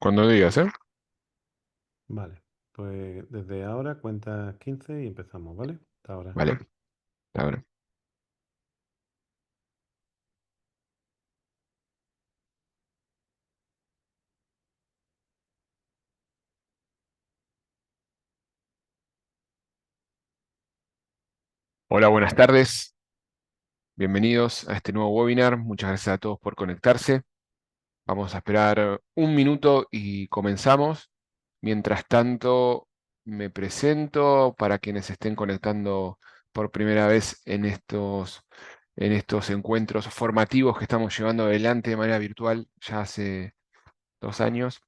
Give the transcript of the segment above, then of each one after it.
Cuando digas, ¿eh? Vale, pues desde ahora cuenta 15 y empezamos, ¿vale? Hasta ahora. Vale, ahora. Hola, buenas tardes. Bienvenidos a este nuevo webinar. Muchas gracias a todos por conectarse. Vamos a esperar un minuto y comenzamos. Mientras tanto, me presento para quienes estén conectando por primera vez en estos encuentros formativos que estamos llevando adelante de manera virtual ya hace 2 años.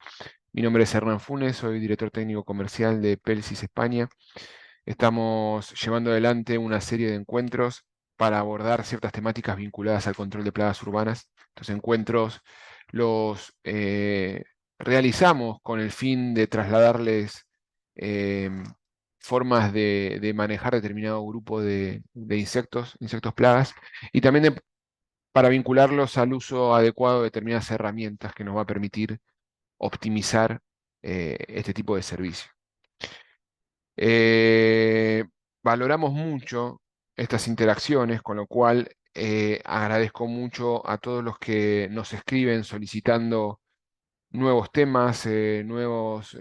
Mi nombre es Hernán Funes, soy director técnico comercial de Pelsis España. Estamos llevando adelante una serie de encuentros para abordar ciertas temáticas vinculadas al control de plagas urbanas. Estos encuentros los realizamos con el fin de trasladarles eh, formas de manejar determinado grupo de insectos plagas, y también para vincularlos al uso adecuado de determinadas herramientas que nos va a permitir optimizar este tipo de servicio. Eh, Valoramos mucho estas interacciones, con lo cual agradezco mucho a todos los que nos escriben solicitando nuevos temas, nuevos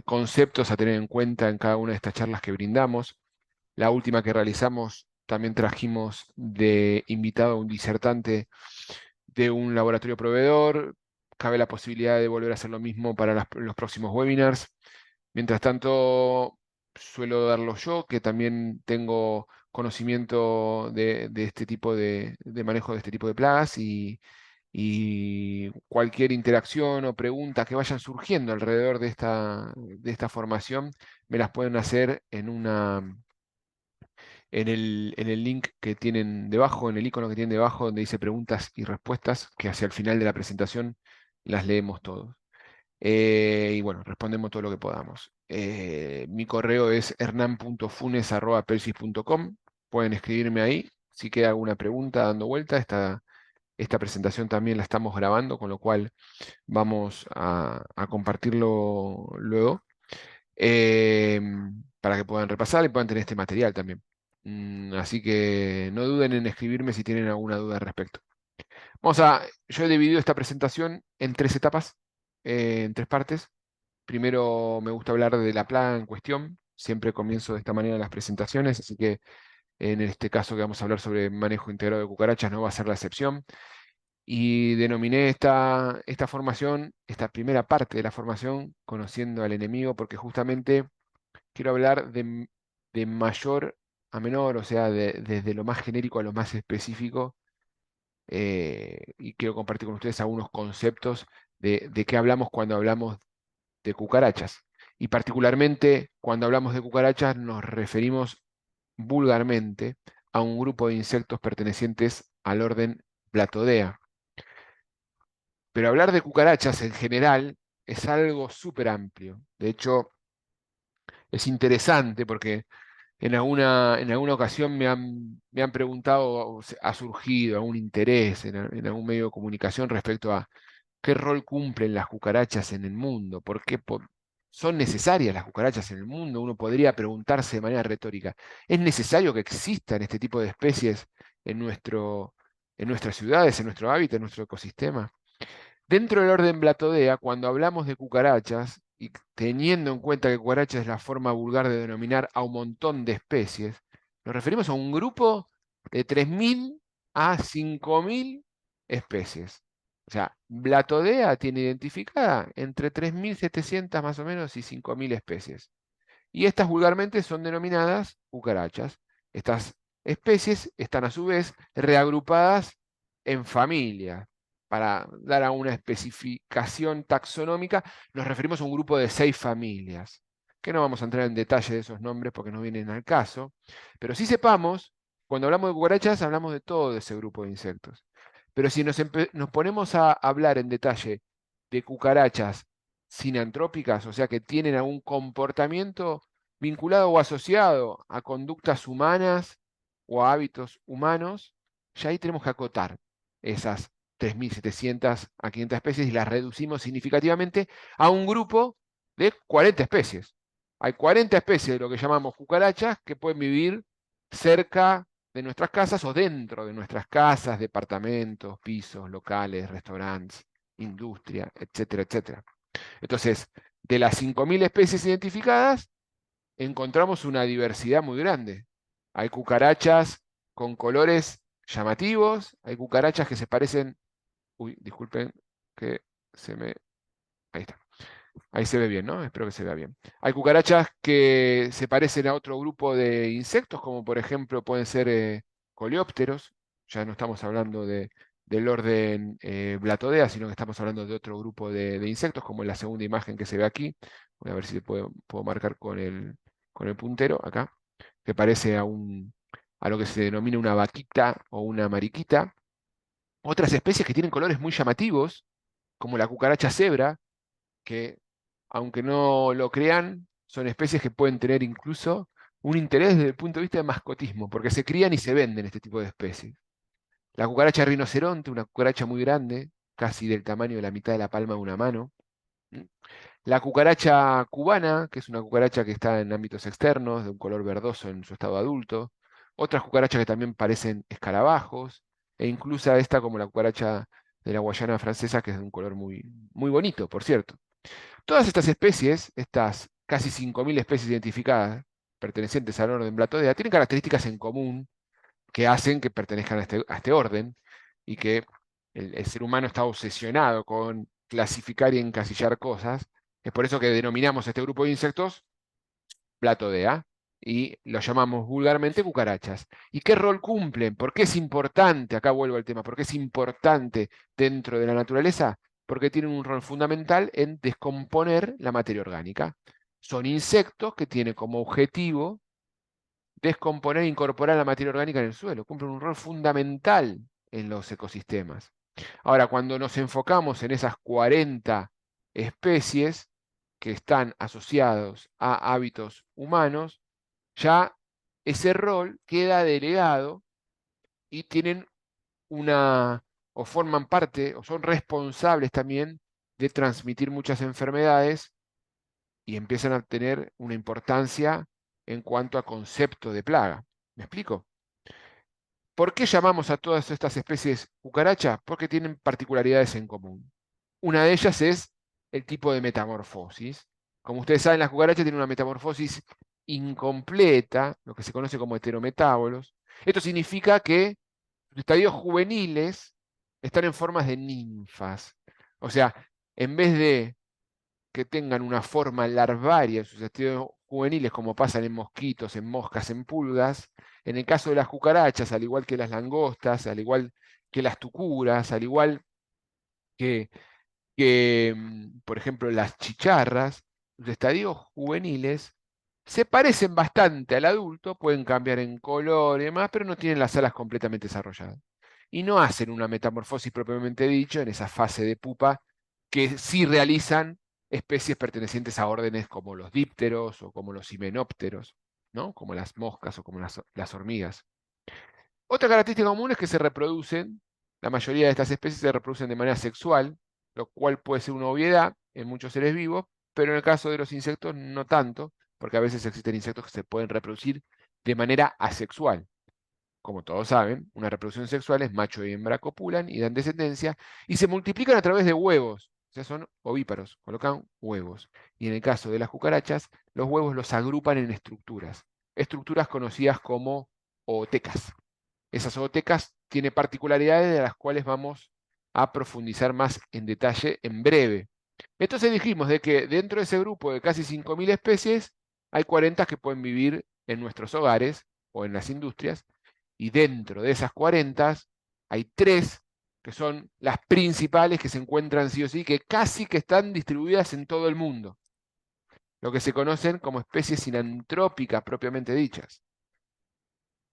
conceptos a tener en cuenta en cada una de estas charlas que brindamos. La última que realizamos también trajimos de invitado a un disertante de un laboratorio proveedor. Cabe la posibilidad de volver a hacer lo mismo para los próximos webinars. Mientras tanto, suelo darlo yo, que también tengo conocimiento de este tipo de manejo de este tipo de plagas, y cualquier interacción o pregunta que vayan surgiendo alrededor de esta formación me las pueden hacer en el link que tienen debajo, en el icono que tienen debajo, donde dice preguntas y respuestas, que hacia el final de la presentación las leemos todos. Y bueno, respondemos todo lo que podamos. Mi correo es hernan.funes@pelsis.com. Pueden escribirme ahí si queda alguna pregunta dando vuelta. Esta presentación también la estamos grabando, con lo cual vamos a compartirlo luego, eh, para que puedan repasar y puedan tener este material también. Así que no duden en escribirme si tienen alguna duda al respecto. Yo he dividido esta presentación en 3 etapas, en 3 partes. Primero me gusta hablar de la plaga en cuestión. Siempre comienzo de esta manera las presentaciones, así que en este caso que vamos a hablar sobre manejo integrado de cucarachas no va a ser la excepción. Y denominé esta formación, esta primera parte de la formación, conociendo al enemigo, porque justamente quiero hablar de mayor a menor, o sea, desde lo más genérico a lo más específico, y quiero compartir con ustedes algunos conceptos de qué hablamos cuando hablamos de cucarachas. Y particularmente cuando hablamos de cucarachas nos referimos vulgarmente a un grupo de insectos pertenecientes al orden Platodea. Pero hablar de cucarachas en general es algo súper amplio. De hecho, es interesante porque en alguna ocasión me han preguntado, o ha surgido algún interés en algún medio de comunicación respecto a qué rol cumplen las cucarachas en el mundo, por qué son necesarias las cucarachas en el mundo. Uno podría preguntarse de manera retórica, ¿es necesario que existan este tipo de especies en nuestras ciudades, en nuestro hábitat, en nuestro ecosistema? Dentro del orden Blatodea, cuando hablamos de cucarachas, y teniendo en cuenta que cucaracha es la forma vulgar de denominar a un montón de especies, nos referimos a un grupo de 3.000 a 5.000 especies. O sea, Blatodea tiene identificada entre 3.700 más o menos y 5.000 especies. Y estas vulgarmente son denominadas cucarachas. Estas especies están a su vez reagrupadas en familias. Para dar a una especificación taxonómica, nos referimos a un grupo de 6 familias, que no vamos a entrar en detalle de esos nombres porque no vienen al caso, pero sí sepamos, cuando hablamos de cucarachas, hablamos de todo ese grupo de insectos. Pero si nos ponemos a hablar en detalle de cucarachas sinantrópicas, o sea que tienen algún comportamiento vinculado o asociado a conductas humanas o a hábitos humanos, ya ahí tenemos que acotar esas 3.700 a 500 especies y las reducimos significativamente a un grupo de 40 especies. Hay 40 especies de lo que llamamos cucarachas que pueden vivir cerca de nuestras casas o dentro de nuestras casas, departamentos, pisos, locales, restaurantes, industria, etcétera, etcétera. Entonces, de las 5.000 especies identificadas, encontramos una diversidad muy grande. Hay cucarachas con colores llamativos, hay cucarachas que se parecen, uy, disculpen que se me, ahí está. Ahí se ve bien, ¿no? Espero que se vea bien. Hay cucarachas que se parecen a otro grupo de insectos, como por ejemplo pueden ser coleópteros. Ya no estamos hablando del orden Blatodea, sino que estamos hablando de otro grupo de insectos, como en la segunda imagen que se ve aquí. Voy a ver si puedo marcar con el puntero acá, que parece a lo que se denomina una vaquita o una mariquita. Otras especies que tienen colores muy llamativos, como la cucaracha cebra, que, aunque no lo crean, son especies que pueden tener incluso un interés desde el punto de vista de mascotismo, porque se crían y se venden este tipo de especies. La cucaracha rinoceronte, una cucaracha muy grande, casi del tamaño de la mitad de la palma de una mano. ¿Mm? La cucaracha cubana, que es una cucaracha que está en ámbitos externos, de un color verdoso en su estado adulto. Otras cucarachas que también parecen escarabajos, e incluso esta como la cucaracha de la Guayana francesa, que es de un color muy, muy bonito, por cierto. Todas estas especies, estas casi 5.000 especies identificadas, pertenecientes al orden Blatodea, tienen características en común que hacen que pertenezcan a este orden y que el ser humano está obsesionado con clasificar y encasillar cosas. Es por eso que denominamos a este grupo de insectos Blatodea y los llamamos vulgarmente cucarachas. ¿Y qué rol cumplen? ¿Por qué es importante? Acá vuelvo al tema. ¿Por qué es importante dentro de la naturaleza? Porque tienen un rol fundamental en descomponer la materia orgánica. Son insectos que tienen como objetivo descomponer e incorporar la materia orgánica en el suelo. Cumplen un rol fundamental en los ecosistemas. Ahora, cuando nos enfocamos en esas 40 especies que están asociados a hábitos humanos, ya ese rol queda delegado y tienen o forman parte, o son responsables también de transmitir muchas enfermedades y empiezan a tener una importancia en cuanto a concepto de plaga. ¿Me explico? ¿Por qué llamamos a todas estas especies cucarachas? Porque tienen particularidades en común. Una de ellas es el tipo de metamorfosis. Como ustedes saben, las cucarachas tienen una metamorfosis incompleta, lo que se conoce como heterometábolos. Esto significa que los estadios juveniles están en formas de ninfas. O sea, en vez de que tengan una forma larvaria en sus estadios juveniles, como pasan en mosquitos, en moscas, en pulgas, en el caso de las cucarachas, al igual que las langostas, al igual que las tucuras, al igual que, por ejemplo, las chicharras, los estadios juveniles se parecen bastante al adulto, pueden cambiar en color y demás, pero no tienen las alas completamente desarrolladas. Y no hacen una metamorfosis propiamente dicho en esa fase de pupa que sí realizan especies pertenecientes a órdenes como los dípteros o como los himenópteros, ¿no? Como las moscas o como las hormigas. Otra característica común es que se reproducen, la mayoría de estas especies se reproducen de manera sexual, lo cual puede ser una obviedad en muchos seres vivos, pero en el caso de los insectos no tanto, porque a veces existen insectos que se pueden reproducir de manera asexual. Como todos saben, una reproducción sexual es macho y hembra copulan y dan descendencia y se multiplican a través de huevos. O sea, son ovíparos, colocan huevos. Y en el caso de las cucarachas, los huevos los agrupan en estructuras conocidas como ootecas. Esas zootecas tienen particularidades de las cuales vamos a profundizar más en detalle en breve. Entonces dijimos de que dentro de ese grupo de casi 5.000 especies, hay 40 que pueden vivir en nuestros hogares o en las industrias, y dentro de esas 40 hay 3 que son las principales que se encuentran sí o sí, que casi que están distribuidas en todo el mundo, lo que se conocen como especies sinantrópicas propiamente dichas,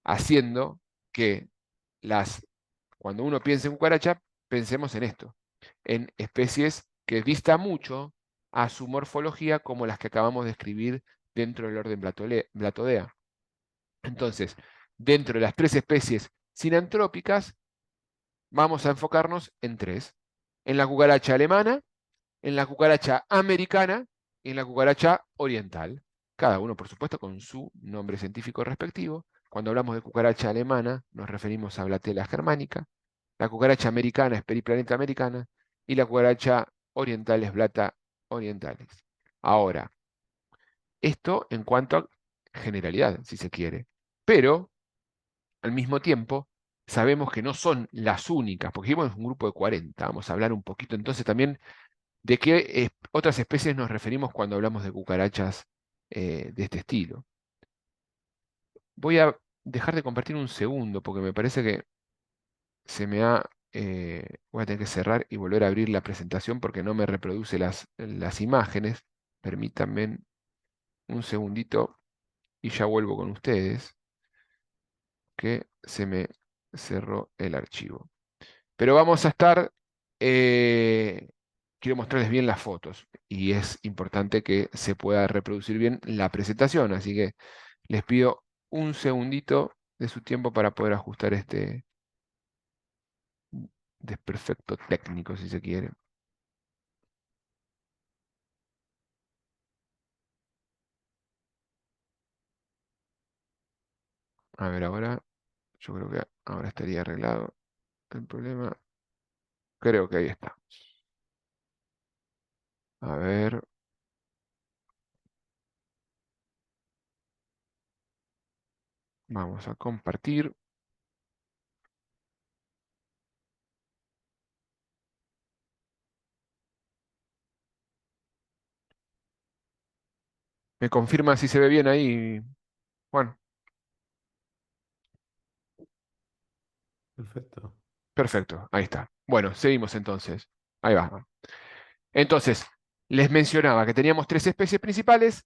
haciendo que cuando uno piensa en cucaracha, pensemos en esto, en especies que distan mucho a su morfología como las que acabamos de escribir dentro del orden Blatodea. Entonces, dentro de las 3 especies sinantrópicas, vamos a enfocarnos en tres. En la cucaracha alemana, en la cucaracha americana y en la cucaracha oriental. Cada uno, por supuesto, con su nombre científico respectivo. Cuando hablamos de cucaracha alemana, nos referimos a Blatella germanica. La cucaracha americana es Periplaneta americana. Y la cucaracha oriental es Blata orientalis. Ahora, esto en cuanto a generalidad, si se quiere. Pero, al mismo tiempo, sabemos que no son las únicas, porque dijimos un grupo de 40. Vamos a hablar un poquito entonces también de qué otras especies nos referimos cuando hablamos de cucarachas de este estilo. Voy a dejar de compartir un segundo porque me parece que se me ha... voy a tener que cerrar y volver a abrir la presentación porque no me reproduce las imágenes. Permítanme un segundito y ya vuelvo con ustedes, que se me cerró el archivo. Pero vamos a estar... quiero mostrarles bien las fotos y es importante que se pueda reproducir bien la presentación, así que les pido un segundito de su tiempo para poder ajustar este desperfecto técnico, si se quiere. A ver, ahora, yo creo que ahora estaría arreglado el problema. Creo que ahí está. A ver, vamos a compartir. ¿Me confirma si se ve bien ahí, Juan? Perfecto. Perfecto, ahí está. Bueno, seguimos entonces. Ahí va. Entonces, les mencionaba que teníamos tres especies principales.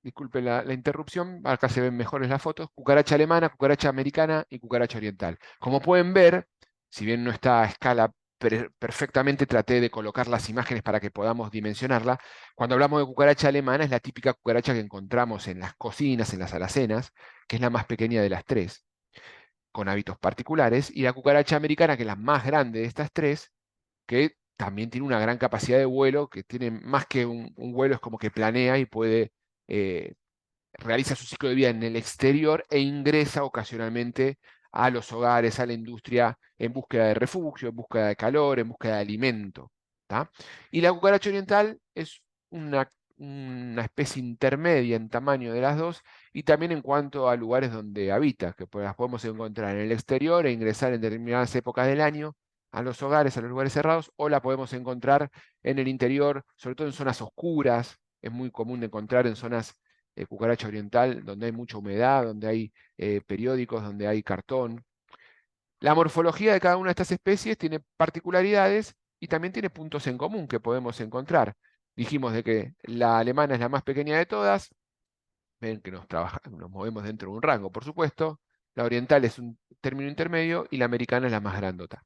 Disculpen la interrupción, acá se ven mejores las fotos. Cucaracha alemana, cucaracha americana y cucaracha oriental. Como pueden ver, si bien no está a escala perfectamente, traté de colocar las imágenes para que podamos dimensionarla. Cuando hablamos de cucaracha alemana, es la típica cucaracha que encontramos en las cocinas, en las alacenas, que es la más pequeña de las tres, con hábitos particulares. Y la cucaracha americana, que es la más grande de estas tres, que también tiene una gran capacidad de vuelo, que tiene más que un vuelo, es como que planea y puede, realiza su ciclo de vida en el exterior e ingresa ocasionalmente a los hogares, a la industria, en búsqueda de refugio, en búsqueda de calor, en búsqueda de alimento. ¿Tá? Y la cucaracha oriental es una especie intermedia en tamaño de las dos y también en cuanto a lugares donde habita, que las podemos encontrar en el exterior e ingresar en determinadas épocas del año a los hogares, a los lugares cerrados, o la podemos encontrar en el interior, sobre todo en zonas oscuras. Es muy común de encontrar en zonas cucaracha oriental, donde hay mucha humedad, donde hay periódicos, donde hay cartón. La morfología de cada una de estas especies tiene particularidades y también tiene puntos en común que podemos encontrar. Dijimos de que la alemana es la más pequeña de todas, ven que nos movemos dentro de un rango, por supuesto. La oriental es un término intermedio y la americana es la más grandota.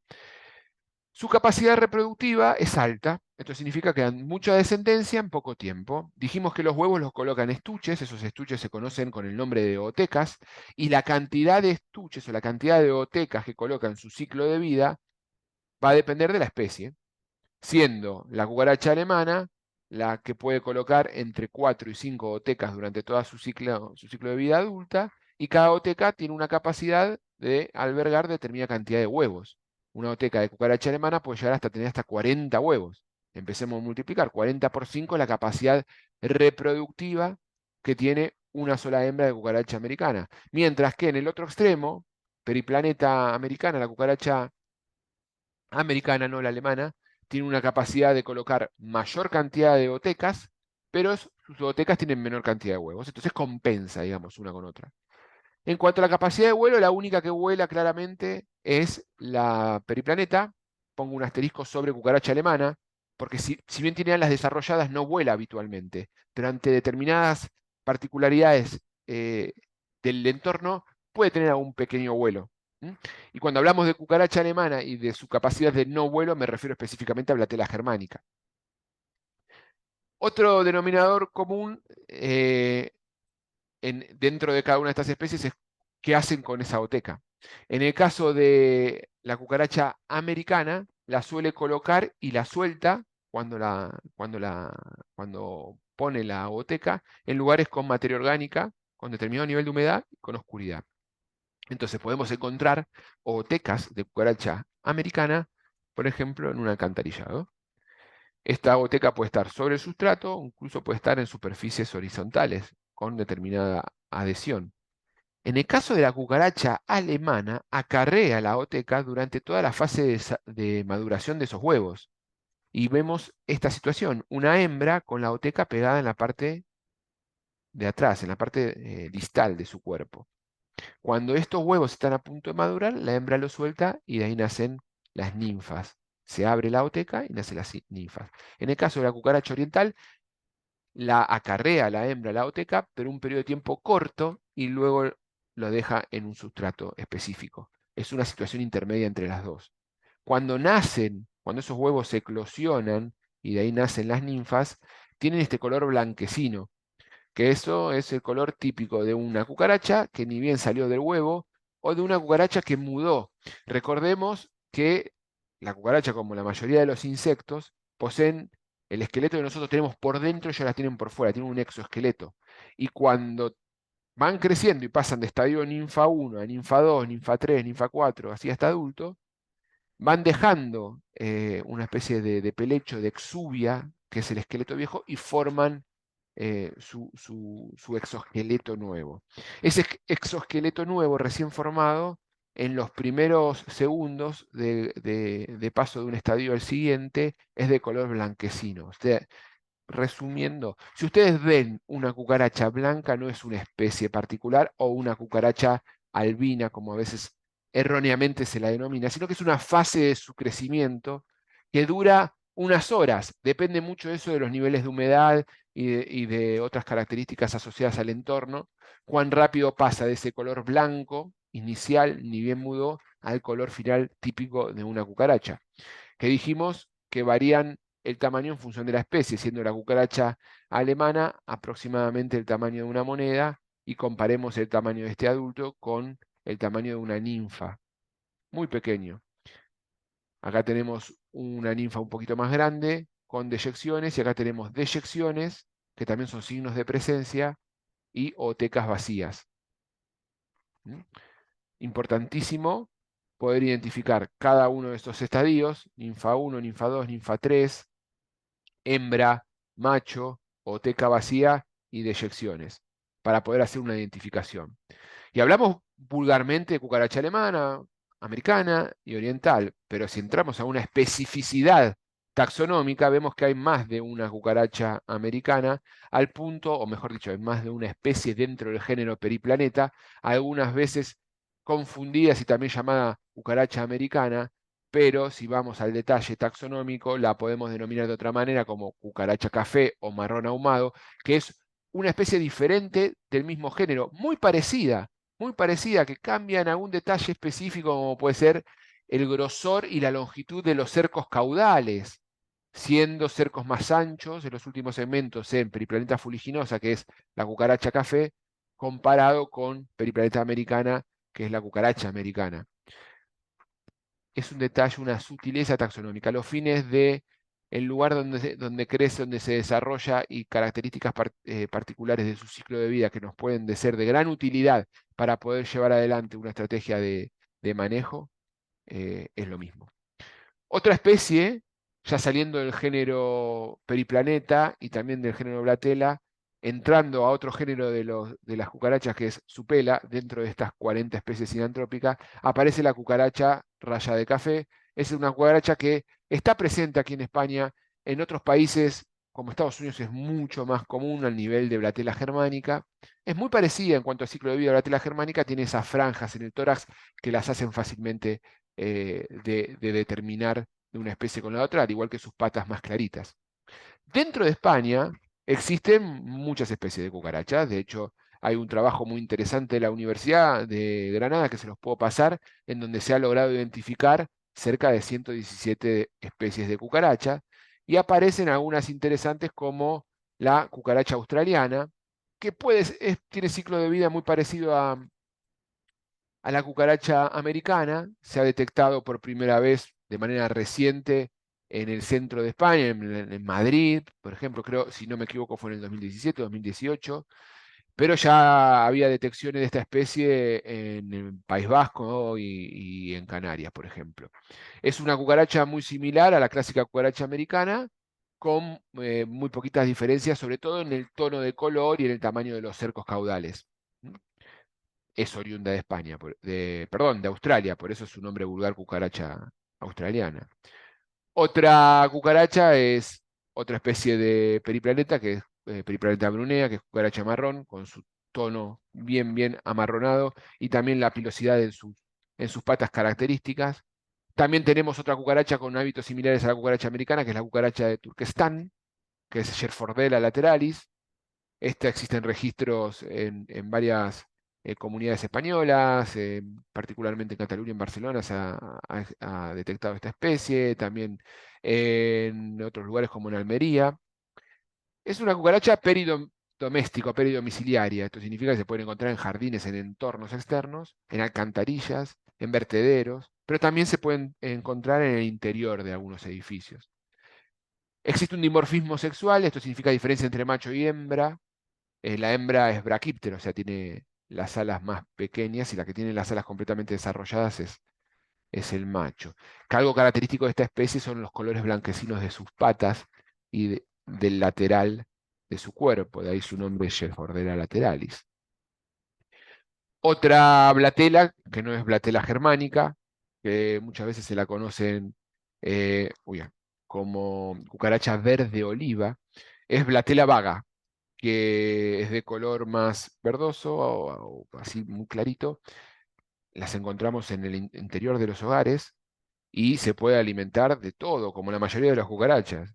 Su capacidad reproductiva es alta, esto significa que dan mucha descendencia en poco tiempo. Dijimos que los huevos los colocan estuches, esos estuches se conocen con el nombre de ootecas, y la cantidad de estuches o la cantidad de ootecas que colocan su ciclo de vida va a depender de la especie, siendo la cucaracha alemana la que puede colocar entre 4 y 5 otecas durante toda su ciclo de vida adulta, y cada oteca tiene una capacidad de albergar determinada cantidad de huevos. Una oteca de cucaracha alemana puede llegar hasta tener hasta 40 huevos. Empecemos a multiplicar. 40 por 5 es la capacidad reproductiva que tiene una sola hembra de cucaracha americana. Mientras que en el otro extremo, periplaneta americana, la cucaracha americana, no la alemana, tiene una capacidad de colocar mayor cantidad de otecas, pero sus otecas tienen menor cantidad de huevos. Entonces compensa, digamos, una con otra. En cuanto a la capacidad de vuelo, la única que vuela claramente es la periplaneta. Pongo un asterisco sobre cucaracha alemana, porque si bien tiene alas desarrolladas, no vuela habitualmente, pero ante determinadas particularidades del entorno puede tener algún pequeño vuelo. ¿Mm? Y cuando hablamos de cucaracha alemana y de su capacidad de no vuelo, me refiero específicamente a Blatella germánica. Otro denominador común dentro de cada una de estas especies es qué hacen con esa oteca. En el caso de la cucaracha americana, la suele colocar y la suelta cuando pone la goteca en lugares con materia orgánica, con determinado nivel de humedad y con oscuridad. Entonces podemos encontrar gotecas de cucaracha americana, por ejemplo, en un alcantarillado. Esta goteca puede estar sobre el sustrato, incluso puede estar en superficies horizontales con determinada adhesión. En el caso de la cucaracha alemana, acarrea la goteca durante toda la fase de maduración de esos huevos. Y vemos esta situación, una hembra con la goteca pegada en la parte de atrás, en la parte distal de su cuerpo. Cuando estos huevos están a punto de madurar, la hembra los suelta y de ahí nacen las ninfas. Se abre la goteca y nacen las ninfas. En el caso de la cucaracha oriental, la acarrea la hembra la goteca, pero un periodo de tiempo corto y luego lo deja en un sustrato específico. Es una situación intermedia entre las dos. Cuando esos huevos se eclosionan y de ahí nacen las ninfas, tienen este color blanquecino, que eso es el color típico de una cucaracha que ni bien salió del huevo o de una cucaracha que mudó. Recordemos que la cucaracha, como la mayoría de los insectos, poseen el esqueleto que nosotros tenemos por dentro, ellos la tienen por fuera, tienen un exoesqueleto. Y cuando van creciendo y pasan de estadio ninfa 1 a ninfa 2, ninfa 3, ninfa 4, así hasta adulto, van dejando una especie de pelecho, de exuvia, que es el esqueleto viejo, y forman su exoesqueleto nuevo. Ese exoesqueleto nuevo, recién formado, en los primeros segundos de paso de un estadio al siguiente, es de color blanquecino. Resumiendo, si ustedes ven una cucaracha blanca, no es una especie particular o una cucaracha albina, como a veces erróneamente se la denomina, sino que es una fase de su crecimiento que dura unas horas. Depende mucho de eso de los niveles de humedad y de otras características asociadas al entorno, cuán rápido pasa de ese color blanco inicial, ni bien mudó, al color final típico de una cucaracha, que dijimos que varían el tamaño en función de la especie, siendo la cucaracha alemana aproximadamente el tamaño de una moneda, y comparemos el tamaño de este adulto con el tamaño de una ninfa, muy pequeño. Acá tenemos una ninfa un poquito más grande, con deyecciones, y acá tenemos deyecciones, que también son signos de presencia, y otecas vacías. ¿Mm? Importantísimo poder identificar cada uno de estos estadios, ninfa 1, ninfa 2, ninfa 3, hembra, macho, oteca vacía y deyecciones, para poder hacer una identificación. Y hablamos vulgarmente de cucaracha alemana, americana y oriental, pero si entramos a una especificidad taxonómica, vemos que hay más de una cucaracha americana, al punto, o mejor dicho, hay más de una especie dentro del género Periplaneta, algunas veces confundidas y también llamada cucaracha americana, pero si vamos al detalle taxonómico, la podemos denominar de otra manera como cucaracha café o marrón ahumado, que es una especie diferente del mismo género, muy parecida, que cambia en algún detalle específico, como puede ser el grosor y la longitud de los cercos caudales, siendo cercos más anchos en los últimos segmentos en Periplaneta fuliginosa, que es la cucaracha café, comparado con Periplaneta americana, que es la cucaracha americana. Es un detalle, una sutileza taxonómica. Los fines de el lugar donde crece, donde se desarrolla y características particulares de su ciclo de vida que nos pueden ser de gran utilidad para poder llevar adelante una estrategia de manejo, es lo mismo. Otra especie, ya saliendo del género Periplaneta y también del género Blatela, entrando a otro género de las cucarachas, que es Supela, dentro de estas 40 especies sinantrópicas, aparece la cucaracha raya de café. Es una cucaracha que está presente aquí en España. En otros países, como Estados Unidos, es mucho más común al nivel de Blatela germánica. Es muy parecida en cuanto al ciclo de vida de Blatela germánica, tiene esas franjas en el tórax que las hacen fácilmente de determinar de una especie con la otra, al igual que sus patas más claritas. Dentro de España existen muchas especies de cucarachas. De hecho, hay un trabajo muy interesante de la Universidad de Granada, que se los puedo pasar, en donde se ha logrado identificar cerca de 117 especies de cucaracha, y aparecen algunas interesantes como la cucaracha australiana, que tiene ciclo de vida muy parecido A la cucaracha americana se ha detectado por primera vez de manera reciente en el centro de España, en Madrid, por ejemplo, creo, si no me equivoco, fue en el 2017 o 2018, pero ya había detecciones de esta especie en el País Vasco y en Canarias, por ejemplo. Es una cucaracha muy similar a la clásica cucaracha americana, con muy poquitas diferencias, sobre todo en el tono de color y en el tamaño de los cercos caudales. ¿Mm? Es oriunda de España, perdón, de Australia, por eso es su nombre vulgar cucaracha australiana. Otra cucaracha es otra especie de periplaneta, que es periplaneta brunea, que es cucaracha marrón, con su tono bien amarronado y también la pilosidad en sus patas características. También tenemos otra cucaracha con hábitos similares a la cucaracha americana, que es la cucaracha de Turquestán, que es Sherfordella lateralis. Esta existen registros en varias comunidades españolas, particularmente en Cataluña, en Barcelona ha detectado esta especie, también en otros lugares como en Almería. Es una cucaracha peridoméstico, peridomiciliaria. Esto significa que se puede encontrar en jardines, en entornos externos, en alcantarillas, en vertederos, pero también se pueden encontrar en el interior de algunos edificios. Existe un dimorfismo sexual, esto significa diferencia entre macho y hembra. La hembra es braquíptero, o sea, tiene las alas más pequeñas y la que tiene las alas completamente desarrolladas es el macho. Que algo característico de esta especie son los colores blanquecinos de sus patas y del lateral de su cuerpo, de ahí su nombre Shelfordera lateralis. Otra blatela, que no es blatela germánica, que muchas veces se la conocen como cucaracha verde oliva, es blatela vaga, que es de color más verdoso o así muy clarito. Las encontramos en el interior de los hogares y se puede alimentar de todo, como la mayoría de las cucarachas.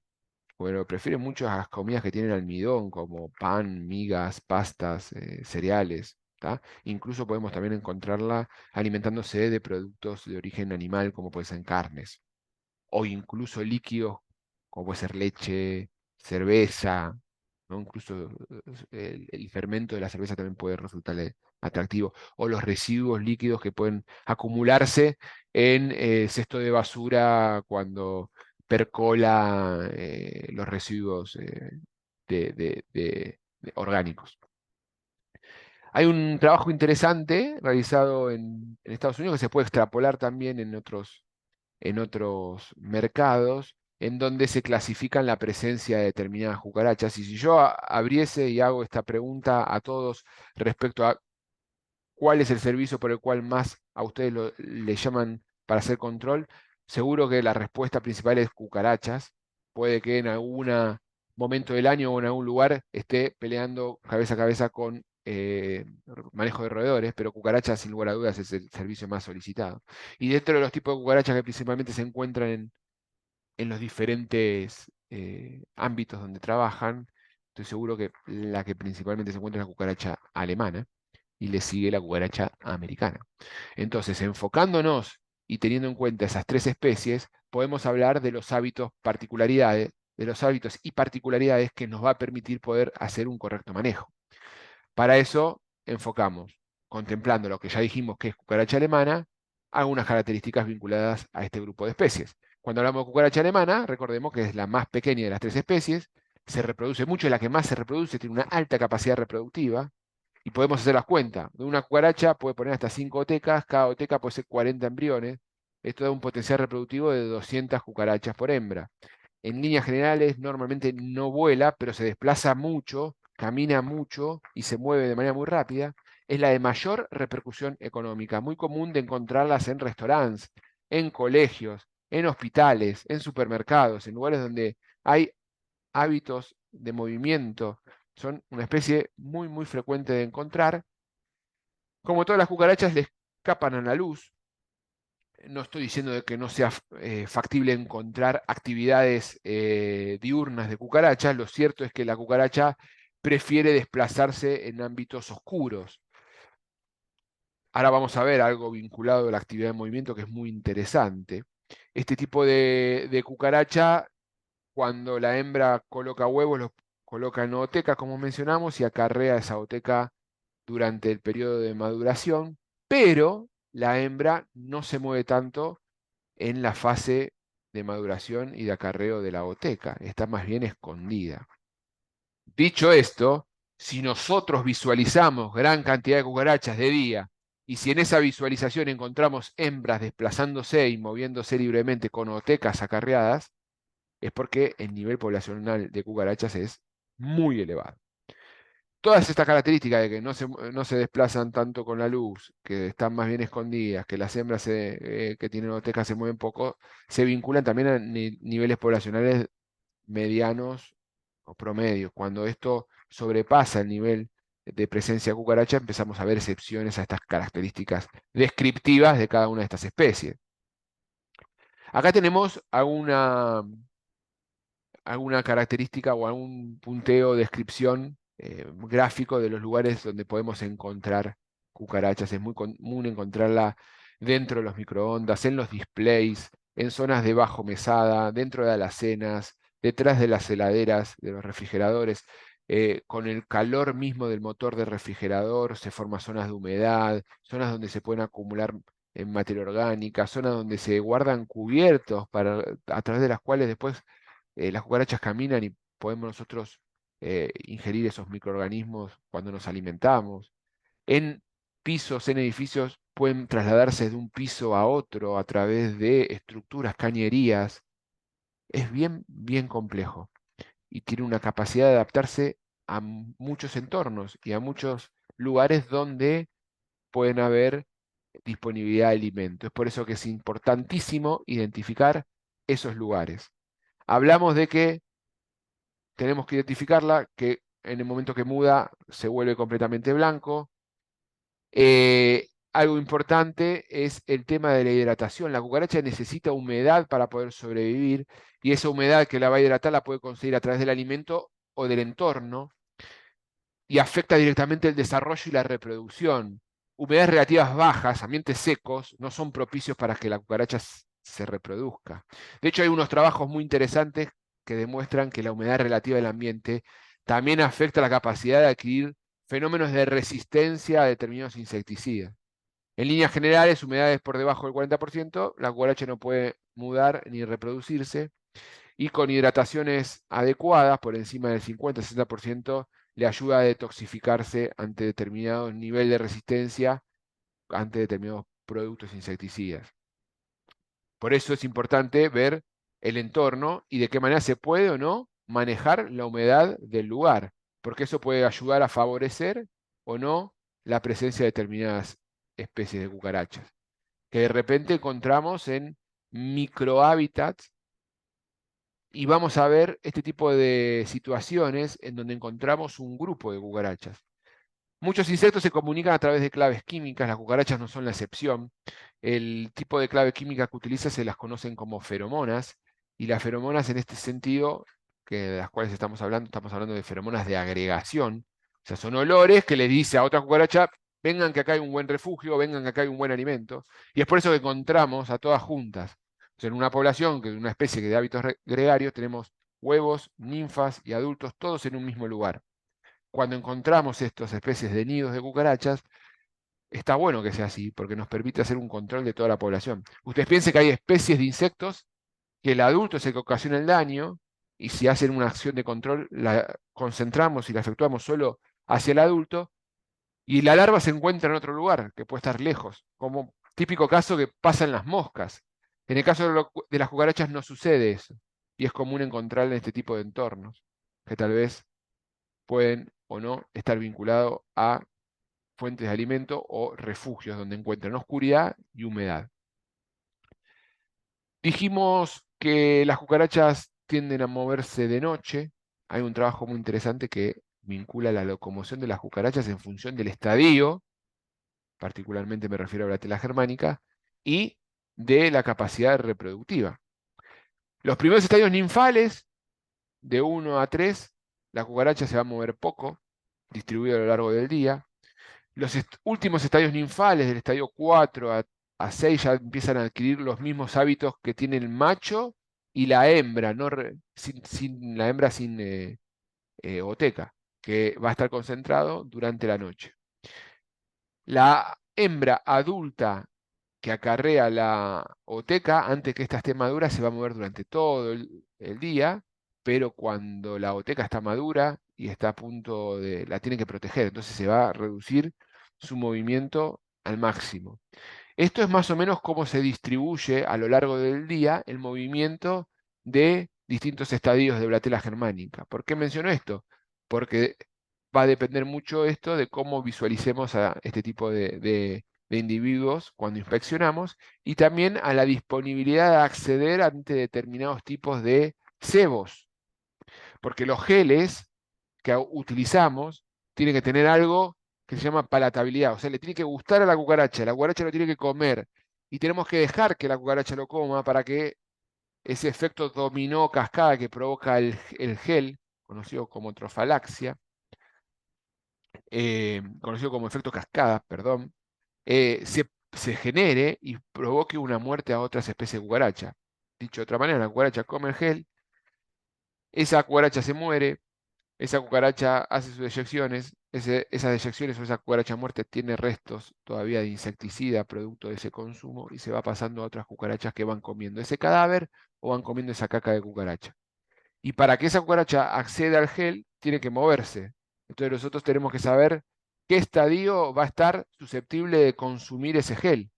Bueno, prefieren mucho las comidas que tienen almidón, como pan, migas, pastas, cereales. ¿Tá? Incluso podemos también encontrarla alimentándose de productos de origen animal, como pueden ser carnes o incluso líquidos, como puede ser leche, cerveza, ¿no? Incluso el fermento de la cerveza también puede resultarle atractivo, o los residuos líquidos que pueden acumularse en cesto de basura cuando percola los residuos orgánicos. Hay un trabajo interesante realizado en Estados Unidos que se puede extrapolar también en otros mercados en donde se clasifican la presencia de determinadas cucarachas. Y si yo abriese y hago esta pregunta a todos respecto a cuál es el servicio por el cual más a ustedes le llaman para hacer control, seguro que la respuesta principal es cucarachas. Puede que en algún momento del año o en algún lugar esté peleando cabeza a cabeza con manejo de roedores, pero cucarachas sin lugar a dudas es el servicio más solicitado. Y dentro de los tipos de cucarachas que principalmente se encuentran en los diferentes ámbitos donde trabajan, estoy seguro que la que principalmente se encuentra es la cucaracha alemana y le sigue la cucaracha americana. Entonces, enfocándonos y teniendo en cuenta esas tres especies, podemos hablar de los hábitos, particularidades, de los hábitos y particularidades que nos va a permitir poder hacer un correcto manejo. Para eso enfocamos, contemplando lo que ya dijimos que es cucaracha alemana, algunas características vinculadas a este grupo de especies. Cuando hablamos de cucaracha alemana, recordemos que es la más pequeña de las tres especies, se reproduce mucho, es la que más se reproduce, tiene una alta capacidad reproductiva, y podemos hacer las cuentas. De una cucaracha puede poner hasta 5 otecas, cada oteca puede ser 40 embriones. Esto da un potencial reproductivo de 200 cucarachas por hembra. En líneas generales, normalmente no vuela, pero se desplaza mucho, camina mucho y se mueve de manera muy rápida. Es la de mayor repercusión económica, muy común de encontrarlas en restaurantes, en colegios, en hospitales, en supermercados, en lugares donde hay hábitos de movimiento. Son una especie muy frecuente de encontrar. Como todas las cucarachas, le escapan a la luz. No estoy diciendo de que no sea factible encontrar actividades diurnas de cucarachas. Lo cierto es que la cucaracha prefiere desplazarse en ámbitos oscuros. Ahora vamos a ver algo vinculado a la actividad de movimiento que es muy interesante. Este tipo de cucaracha, cuando la hembra coloca huevos, los coloca en oteca, como mencionamos, y acarrea esa oteca durante el periodo de maduración, pero la hembra no se mueve tanto en la fase de maduración y de acarreo de la oteca, está más bien escondida. Dicho esto, si nosotros visualizamos gran cantidad de cucarachas de día, y si en esa visualización encontramos hembras desplazándose y moviéndose libremente con otecas acarreadas, es porque el nivel poblacional de cucarachas es muy elevado. Todas estas características de que no se desplazan tanto con la luz, que están más bien escondidas, que las hembras que tienen otecas se mueven poco, se vinculan también a niveles poblacionales medianos o promedios. Cuando esto sobrepasa el nivel de presencia de cucaracha, empezamos a ver excepciones a estas características descriptivas de cada una de estas especies. Acá tenemos alguna característica o algún punteo, descripción gráfico de los lugares donde podemos encontrar cucarachas. Es muy común encontrarla dentro de los microondas, en los displays, en zonas de bajo mesada, dentro de alacenas, detrás de las heladeras, de los refrigeradores. Con el calor mismo del motor de refrigerador se forman zonas de humedad, zonas donde se pueden acumular en materia orgánica, zonas donde se guardan cubiertos a través de las cuales después las cucarachas caminan y podemos nosotros ingerir esos microorganismos cuando nos alimentamos. En pisos, en edificios, pueden trasladarse de un piso a otro a través de estructuras, cañerías. Es bien, bien complejo y tiene una capacidad de adaptarse a muchos entornos y a muchos lugares donde pueden haber disponibilidad de alimento. Es por eso que es importantísimo identificar esos lugares. Hablamos de que tenemos que identificarla, que en el momento que muda se vuelve completamente blanco. Algo importante es el tema de la hidratación. La cucaracha necesita humedad para poder sobrevivir y esa humedad que la va a hidratar la puede conseguir a través del alimento o del entorno y afecta directamente el desarrollo y la reproducción. Humedades relativas bajas, ambientes secos, no son propicios para que la cucaracha se reproduzca. De hecho, hay unos trabajos muy interesantes que demuestran que la humedad relativa del ambiente también afecta la capacidad de adquirir fenómenos de resistencia a determinados insecticidas. En líneas generales, humedades por debajo del 40%, la cucaracha no puede mudar ni reproducirse y con hidrataciones adecuadas, por encima del 50-60%, le ayuda a detoxificarse ante determinado nivel de resistencia, ante determinados productos insecticidas. Por eso es importante ver el entorno y de qué manera se puede o no manejar la humedad del lugar, porque eso puede ayudar a favorecer o no la presencia de determinadas especies de cucarachas, que de repente encontramos en microhábitats y vamos a ver este tipo de situaciones en donde encontramos un grupo de cucarachas. Muchos insectos se comunican a través de claves químicas, las cucarachas no son la excepción. El tipo de clave química que utiliza se las conocen como feromonas, y las feromonas en este sentido, que de las cuales estamos hablando de feromonas de agregación, o sea, son olores que le dice a otra cucaracha, vengan que acá hay un buen refugio, vengan que acá hay un buen alimento, y es por eso que encontramos a todas juntas. O sea, en una población, que una especie de hábitos gregarios, tenemos huevos, ninfas y adultos todos en un mismo lugar. Cuando encontramos estas especies de nidos de cucarachas, está bueno que sea así, porque nos permite hacer un control de toda la población. Ustedes piensen que hay especies de insectos que el adulto es el que ocasiona el daño, y si hacen una acción de control, la concentramos y la efectuamos solo hacia el adulto, y la larva se encuentra en otro lugar, que puede estar lejos, como típico caso que pasa en las moscas. En el caso de las cucarachas no sucede eso, y es común encontrar en este tipo de entornos, que tal vez pueden o no estar vinculados a fuentes de alimento o refugios donde encuentran oscuridad y humedad. Dijimos que las cucarachas tienden a moverse de noche. Hay un trabajo muy interesante que vincula la locomoción de las cucarachas en función del estadio, particularmente me refiero a la tela germánica, y de la capacidad reproductiva. Los primeros estadios ninfales, de 1 a 3, la cucaracha se va a mover poco, distribuido a lo largo del día. Los últimos estadios ninfales, del estadio 4 a 6, ya empiezan a adquirir los mismos hábitos que tiene el macho y la hembra, no la hembra sin oteca, que va a estar concentrado durante la noche. La hembra adulta que acarrea la oteca, antes que ésta esté madura, se va a mover durante todo el día, pero cuando la oteca está madura y está a punto de, la tiene que proteger, entonces se va a reducir su movimiento al máximo. Esto es más o menos cómo se distribuye a lo largo del día el movimiento de distintos estadios de Blatela germánica. ¿Por qué menciono esto? Porque va a depender mucho esto de cómo visualicemos a este tipo de individuos cuando inspeccionamos y también a la disponibilidad de acceder ante determinados tipos de cebos, porque los geles que utilizamos tienen que tener algo que se llama palatabilidad, o sea, le tiene que gustar a la cucaracha lo tiene que comer y tenemos que dejar que la cucaracha lo coma para que ese efecto dominó cascada que provoca el gel, conocido como trofalaxia, conocido como efecto cascada, perdón, se genere y provoque una muerte a otras especies de cucaracha. Dicho de otra manera, la cucaracha come el gel, esa cucaracha se muere, esa cucaracha hace sus deyecciones, esas deyecciones o esa cucaracha muerta tiene restos todavía de insecticida producto de ese consumo y se va pasando a otras cucarachas que van comiendo ese cadáver o van comiendo esa caca de cucaracha. Y para que esa cucaracha acceda al gel, tiene que moverse. Entonces nosotros tenemos que saber qué estadio va a estar susceptible de consumir ese gel.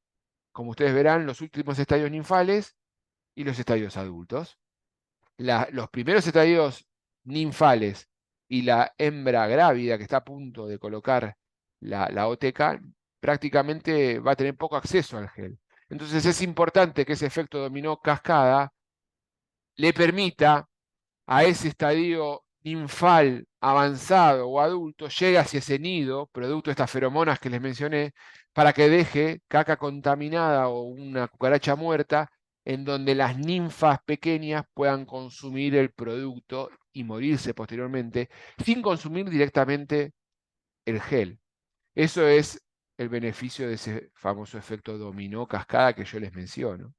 Como ustedes verán, los últimos estadios ninfales y los estadios adultos. Los primeros estadios ninfales y la hembra grávida que está a punto de colocar la oteca, prácticamente va a tener poco acceso al gel. Entonces es importante que ese efecto dominó cascada le permita a ese estadio ninfal avanzado o adulto, llegue hacia ese nido, producto de estas feromonas que les mencioné, para que deje caca contaminada o una cucaracha muerta, en donde las ninfas pequeñas puedan consumir el producto y morirse posteriormente, sin consumir directamente el gel. Eso es el beneficio de ese famoso efecto dominó cascada que yo les menciono.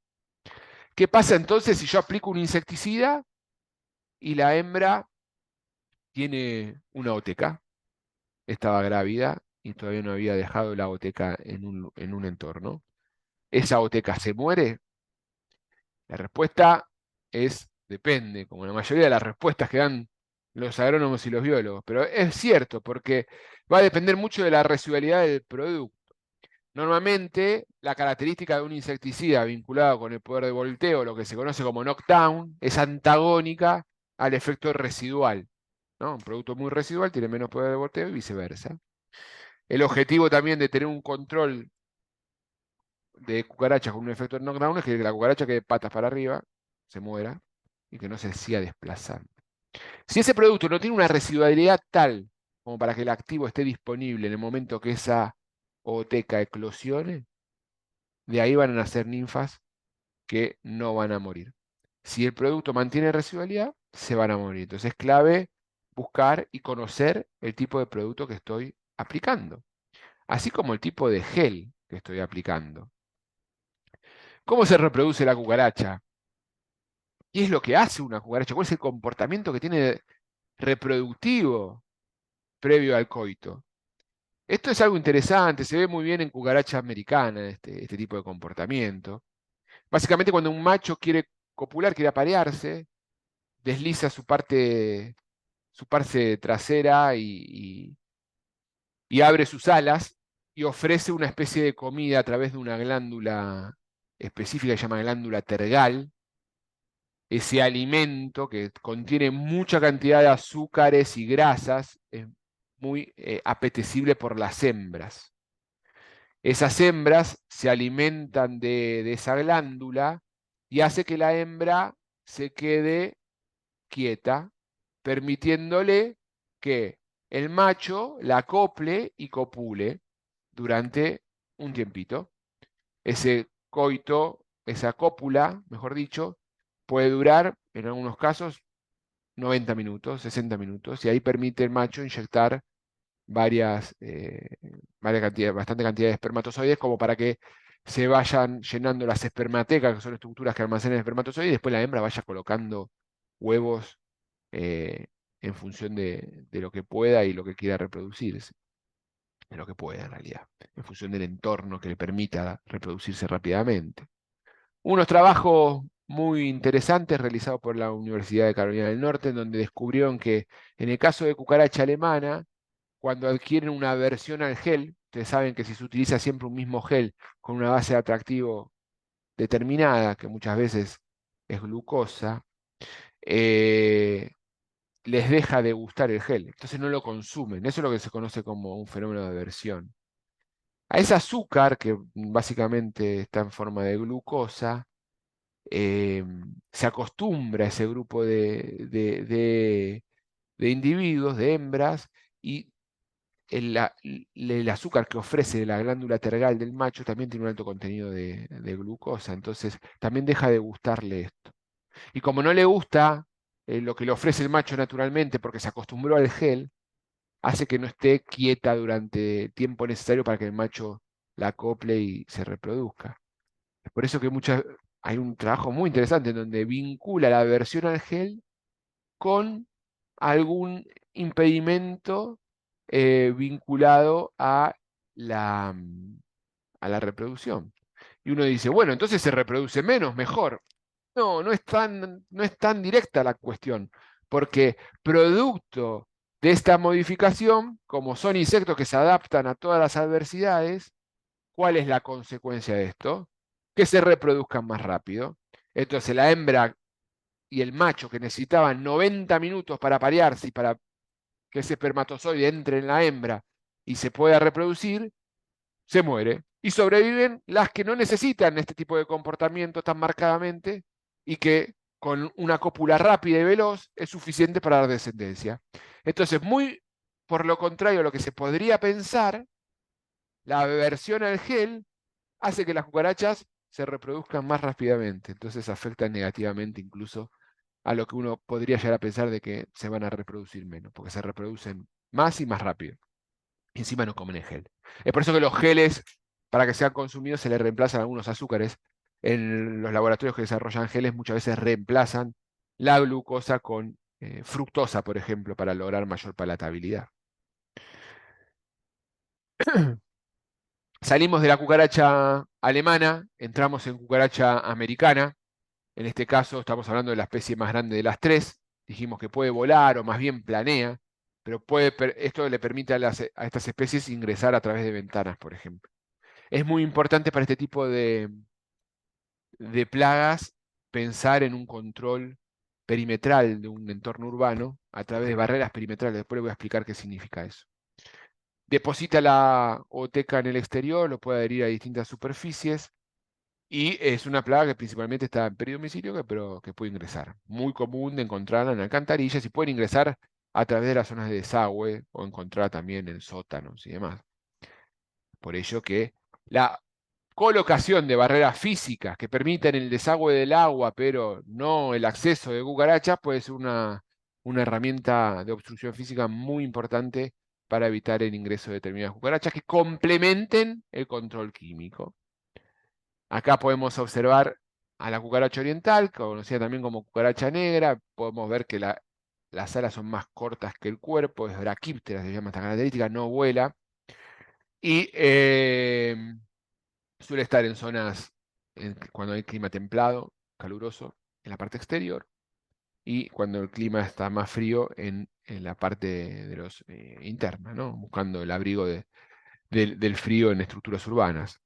¿Qué pasa entonces si yo aplico un insecticida y la hembra tiene una OTK, estaba grávida y todavía no había dejado la OTK en un entorno? ¿Esa OTK se muere? La respuesta es depende, como la mayoría de las respuestas que dan los agrónomos y los biólogos, pero es cierto porque va a depender mucho de la residualidad del producto. Normalmente, la característica de un insecticida vinculado con el poder de volteo, lo que se conoce como knockdown, es antagónica al efecto residual, ¿no? Un producto muy residual tiene menos poder de volteo y viceversa. El objetivo también de tener un control de cucarachas con un efecto de knockdown es que la cucaracha quede patas para arriba, se muera y que no se siga desplazando. Si ese producto no tiene una residualidad tal como para que el activo esté disponible en el momento que esa oteca eclosione, de ahí van a nacer ninfas que no van a morir. Si el producto mantiene residualidad, se van a morir. Entonces es clave buscar y conocer el tipo de producto que estoy aplicando, así como el tipo de gel que estoy aplicando. ¿Cómo se reproduce la cucaracha? ¿Qué es lo que hace una cucaracha? ¿Cuál es el comportamiento que tiene reproductivo previo al coito? Esto es algo interesante, se ve muy bien en cucaracha americana este tipo de comportamiento. Básicamente cuando un macho quiere copular, quiere aparearse, desliza su parte trasera y abre sus alas y ofrece una especie de comida a través de una glándula específica que se llama glándula tergal, ese alimento que contiene mucha cantidad de azúcares y grasas, es muy apetecible por las hembras. Esas hembras se alimentan de esa glándula y hace que la hembra se quede quieta, permitiéndole que el macho la acople y copule durante un tiempito. Ese coito, esa cópula, mejor dicho, puede durar, en algunos casos, 90 minutos, 60 minutos, y ahí permite el macho inyectar varias, bastante cantidad de espermatozoides como para que se vayan llenando las espermatecas, que son estructuras que almacenan espermatozoides, y después la hembra vaya colocando huevos en función de lo que pueda y lo que quiera reproducirse. de lo que pueda en realidad, en función del entorno que le permita reproducirse rápidamente. Unos trabajos muy interesantes realizados por la Universidad de Carolina del Norte, en donde descubrieron que en el caso de cucaracha alemana, cuando adquieren una aversión al gel, ustedes saben que si se utiliza siempre un mismo gel con una base de atractivo determinada, que muchas veces es glucosa, eh, les deja de gustar el gel, entonces no lo consumen. Eso es lo que se conoce como un fenómeno de aversión. A ese azúcar, que básicamente está en forma de glucosa, eh, se acostumbra ese grupo de individuos, de hembras, y el azúcar que ofrece la glándula tergal del macho también tiene un alto contenido de glucosa, entonces también deja de gustarle esto. Y como no le gusta lo que le ofrece el macho naturalmente porque se acostumbró al gel, hace que no esté quieta durante el tiempo necesario para que el macho la acople y se reproduzca. Es por eso que hay un trabajo muy interesante en donde vincula la aversión al gel con algún impedimento vinculado la, mm, a la reproducción. Y uno dice, bueno, entonces se reproduce menos, mejor. No, no es tan directa la cuestión, porque producto de esta modificación, como son insectos que se adaptan a todas las adversidades, ¿cuál es la consecuencia de esto? Que se reproduzcan más rápido. Entonces la hembra y el macho que necesitaban 90 minutos para parearse y para que ese espermatozoide entre en la hembra y se pueda reproducir, se muere. Y sobreviven las que no necesitan este tipo de comportamiento tan marcadamente y que con una cópula rápida y veloz es suficiente para dar descendencia. Entonces, muy por lo contrario a lo que se podría pensar, la aversión al gel hace que las cucarachas se reproduzcan más rápidamente. Entonces afectan negativamente incluso a lo que uno podría llegar a pensar de que se van a reproducir menos, porque se reproducen más y más rápido. Y encima no comen el gel. Es por eso que los geles, para que sean consumidos, se les reemplazan algunos azúcares. En los laboratorios que desarrollan geles muchas veces reemplazan la glucosa con fructosa, por ejemplo, para lograr mayor palatabilidad. Salimos de la cucaracha alemana, entramos en cucaracha americana. En este caso estamos hablando de la especie más grande de las tres. Dijimos que puede volar o más bien planea, pero esto le permite a estas especies ingresar a través de ventanas, por ejemplo. Es muy importante para este tipo de plagas pensar en un control perimetral de un entorno urbano a través de barreras perimetrales. Después les voy a explicar qué significa eso. Deposita la oteca en el exterior, lo puede adherir a distintas superficies y es una plaga que principalmente está en peridomicilio, pero que puede ingresar. Muy común de encontrarla en alcantarillas y pueden ingresar a través de las zonas de desagüe o encontrar también en sótanos y demás. Por ello que la colocación de barreras físicas que permitan el desagüe del agua, pero no el acceso de cucarachas, puede ser una herramienta de obstrucción física muy importante para evitar el ingreso de determinadas cucarachas que complementen el control químico. Acá podemos observar a la cucaracha oriental, conocida también como cucaracha negra. Podemos ver que las alas son más cortas que el cuerpo, es braquíptera, se llama esta característica, no vuela. Y suele estar en zonas cuando hay clima templado, caluroso, en la parte exterior, y cuando el clima está más frío, en la parte de los interna, ¿no? Buscando el abrigo del frío en estructuras urbanas.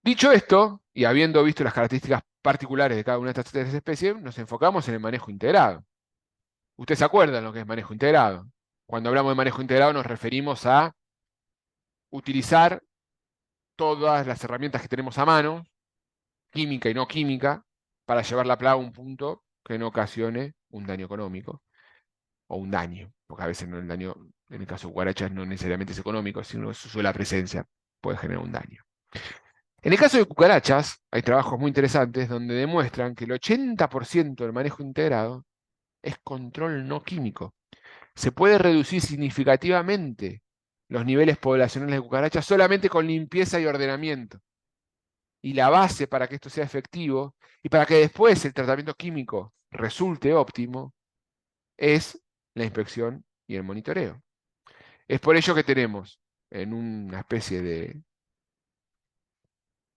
Dicho esto, y habiendo visto las características particulares de cada una de estas tres especies, nos enfocamos en el manejo integrado. ¿Ustedes se acuerdan lo que es manejo integrado? Cuando hablamos de manejo integrado nos referimos a utilizar todas las herramientas que tenemos a mano, química y no química, para llevar la plaga a un punto que no ocasione un daño económico o un daño, porque a veces no el daño, en el caso de cucarachas, no necesariamente es económico, sino su sola presencia puede generar un daño. En el caso de cucarachas, hay trabajos muy interesantes donde demuestran que el 80% del manejo integrado es control no químico. Se puede reducir significativamente los niveles poblacionales de cucarachas solamente con limpieza y ordenamiento. Y la base para que esto sea efectivo y para que después el tratamiento químico resulte óptimo es la inspección y el monitoreo. Es por ello que tenemos en una especie de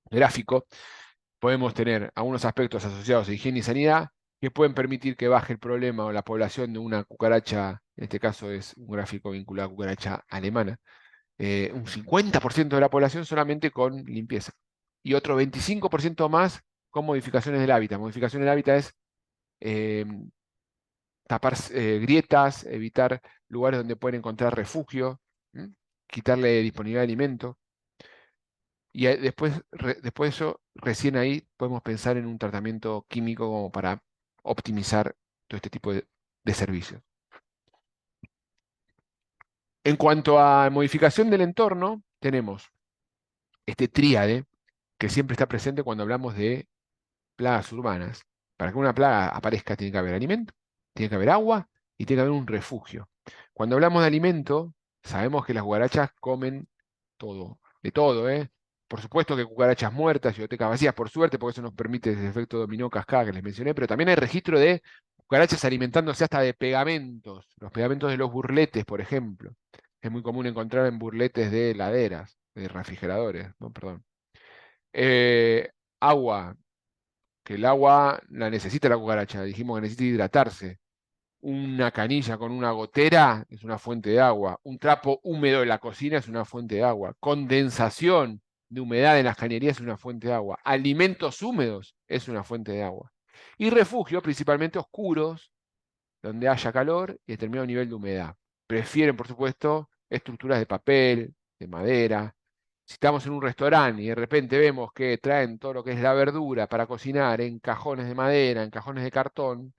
gráfico, podemos tener algunos aspectos asociados a higiene y sanidad que pueden permitir que baje el problema o la población de una cucaracha, en este caso es un gráfico vinculado a cucaracha alemana, un 50% de la población solamente con limpieza y otro 25% más con modificaciones del hábitat. Modificaciones del hábitat es eh, tapar grietas, evitar lugares donde pueden encontrar refugio, ¿m? Quitarle disponibilidad de alimento. Y después de eso, recién ahí podemos pensar en un tratamiento químico como para optimizar todo este tipo de servicios. En cuanto a modificación del entorno, tenemos este tríade que siempre está presente cuando hablamos de plagas urbanas. Para que una plaga aparezca tiene que haber alimento, tiene que haber agua y tiene que haber un refugio. Cuando hablamos de alimento, sabemos que las cucarachas comen todo, de todo, ¿eh? Por supuesto que cucarachas muertas y bibliotecas vacías, por suerte, porque eso nos permite ese efecto dominó cascada que les mencioné, pero también hay registro de cucarachas alimentándose hasta de pegamentos, los pegamentos de los burletes, por ejemplo. Es muy común encontrar en burletes de heladeras, de refrigeradores, ¿no? Perdón. Eh, Agua, que el agua la necesita la cucaracha, dijimos que necesita hidratarse. Una canilla con una gotera es una fuente de agua. Un trapo húmedo de la cocina es una fuente de agua. Condensación de humedad en las cañerías es una fuente de agua. Alimentos húmedos es una fuente de agua. Y refugios, principalmente oscuros, donde haya calor y determinado nivel de humedad. Prefieren, por supuesto, estructuras de papel, de madera. Si estamos en un restaurante y de repente vemos que traen todo lo que es la verdura para cocinar en cajones de madera, en cajones de cartón,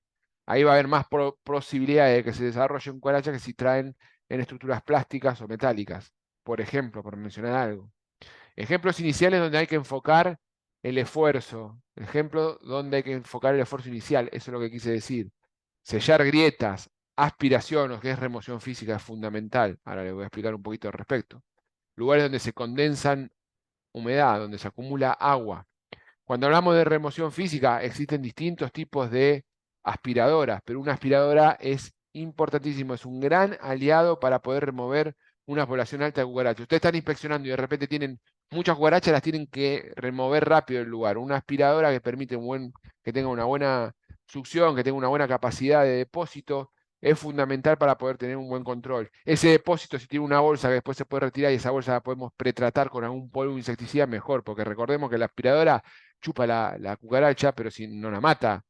ahí va a haber más posibilidad de que se desarrolle un cucaracha que si traen en estructuras plásticas o metálicas, por ejemplo, por mencionar algo. Ejemplos iniciales donde hay que enfocar el esfuerzo. Ejemplo donde hay que enfocar el esfuerzo inicial. Eso es lo que quise decir. Sellar grietas, aspiración, o que es remoción física, es fundamental. Ahora les voy a explicar un poquito al respecto. Lugares donde se condensan humedad, donde se acumula agua. Cuando hablamos de remoción física, existen distintos tipos de aspiradoras, pero una aspiradora es importantísimo, es un gran aliado para poder remover una población alta de cucarachas. Ustedes están inspeccionando y de repente tienen muchas cucarachas, las tienen que remover rápido del lugar. Una aspiradora que permite que tenga una buena succión, que tenga una buena capacidad de depósito, es fundamental para poder tener un buen control. Ese depósito, si tiene una bolsa que después se puede retirar y esa bolsa la podemos pretratar con algún polvo insecticida, mejor, porque recordemos que la aspiradora chupa la cucaracha, pero si no la mata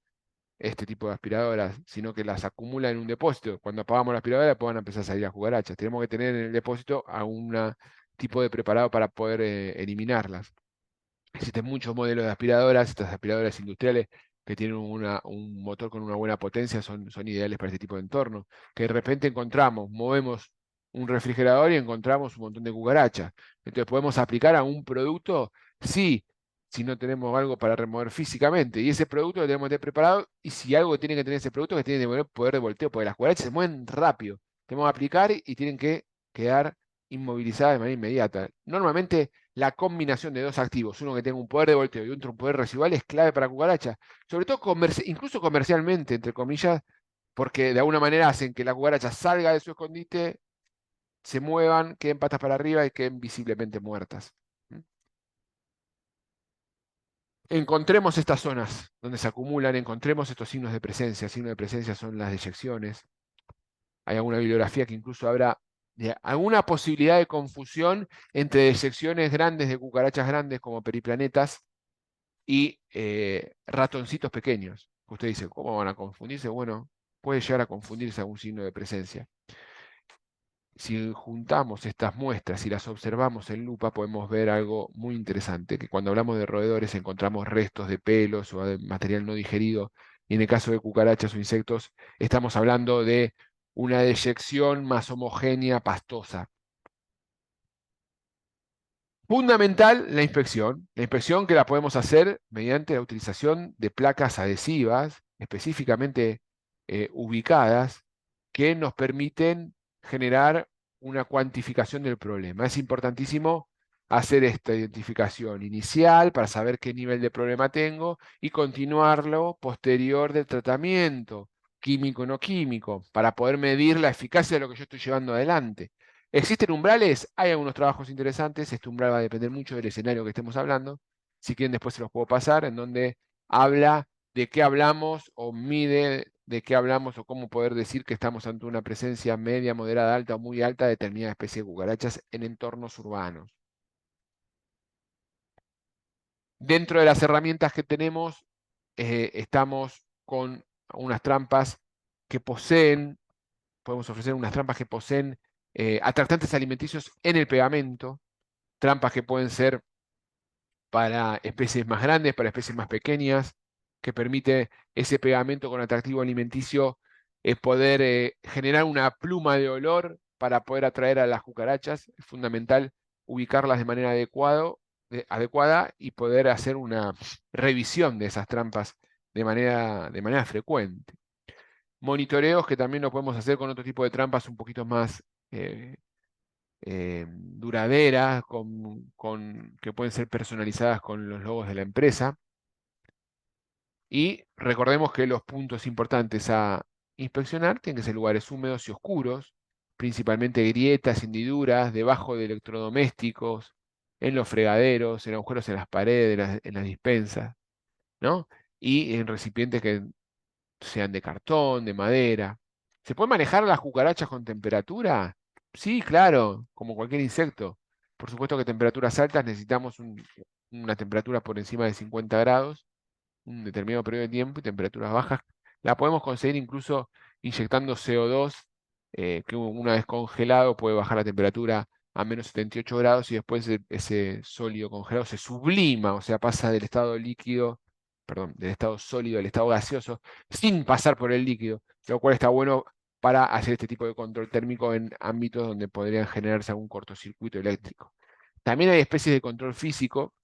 este tipo de aspiradoras, sino que las acumula en un depósito. Cuando apagamos la aspiradora, pues van a empezar a salir las cucarachas. Tenemos que tener en el depósito algún tipo de preparado para poder eliminarlas. Existen muchos modelos de aspiradoras, estas aspiradoras industriales que tienen un motor con una buena potencia son ideales para este tipo de entorno. Que de repente movemos un refrigerador y encontramos un montón de cucarachas. Entonces podemos aplicar a un producto, sí, si no tenemos algo para remover físicamente. Y ese producto lo tenemos que tener preparado. Y si algo tiene que tener ese producto, que tiene que tener poder de volteo, porque las cucarachas se mueven rápido. Tenemos que aplicar y tienen que quedar inmovilizadas de manera inmediata. Normalmente la combinación de dos activos, uno que tenga un poder de volteo y otro un poder residual, es clave para cucaracha. Sobre todo incluso comercialmente, entre comillas, porque de alguna manera hacen que la cucaracha salga de su escondite, se muevan, queden patas para arriba y queden visiblemente muertas. ¿Mm? Encontremos estas zonas donde se acumulan, encontremos estos signos de presencia. Signos de presencia son las deyecciones. Hay alguna bibliografía que incluso habrá de alguna posibilidad de confusión entre deyecciones grandes de cucarachas grandes como periplanetas y ratoncitos pequeños. Usted dice, ¿cómo van a confundirse? Bueno, puede llegar a confundirse algún signo de presencia. Si juntamos estas muestras y las observamos en lupa, podemos ver algo muy interesante, que cuando hablamos de roedores encontramos restos de pelos o de material no digerido, y en el caso de cucarachas o insectos, estamos hablando de una deyección más homogénea, pastosa. Fundamental la inspección que la podemos hacer mediante la utilización de placas adhesivas específicamente ubicadas que nos permiten generar una cuantificación del problema. Es importantísimo hacer esta identificación inicial para saber qué nivel de problema tengo y continuarlo posterior del tratamiento químico o no químico para poder medir la eficacia de lo que yo estoy llevando adelante. ¿Existen umbrales? Hay algunos trabajos interesantes. Este umbral va a depender mucho del escenario que estemos hablando. Si quieren, después se los puedo pasar, en donde habla de qué hablamos o mide de qué hablamos o cómo poder decir que estamos ante una presencia media, moderada, alta o muy alta de determinada especie de cucarachas en entornos urbanos. Dentro de las herramientas que tenemos, estamos con unas trampas que poseen, podemos ofrecer unas trampas que poseen atractantes alimenticios en el pegamento, trampas que pueden ser para especies más grandes, para especies más pequeñas, que permite ese pegamento con atractivo alimenticio poder generar una pluma de olor para poder atraer a las cucarachas. Es fundamental ubicarlas de manera adecuada y poder hacer una revisión de esas trampas de manera frecuente. Monitoreos que también lo podemos hacer con otro tipo de trampas un poquito más duraderas, que pueden ser personalizadas con los logos de la empresa. Y recordemos que los puntos importantes a inspeccionar tienen que ser lugares húmedos y oscuros, principalmente grietas, hendiduras, debajo de electrodomésticos, en los fregaderos, en agujeros en las paredes, en las dispensas, ¿no? Y en recipientes que sean de cartón, de madera. ¿Se puede manejar las cucarachas con temperatura? Sí, claro, como cualquier insecto. Por supuesto que temperaturas altas necesitamos una temperatura por encima de 50 grados, un determinado periodo de tiempo, y temperaturas bajas. La podemos conseguir incluso inyectando CO2, que una vez congelado puede bajar la temperatura a -78 grados y después ese sólido congelado se sublima, o sea, pasa del estado líquido, perdón, del estado sólido al estado gaseoso, sin pasar por el líquido, lo cual está bueno para hacer este tipo de control térmico en ámbitos donde podrían generarse algún cortocircuito eléctrico. También hay especies de control físico,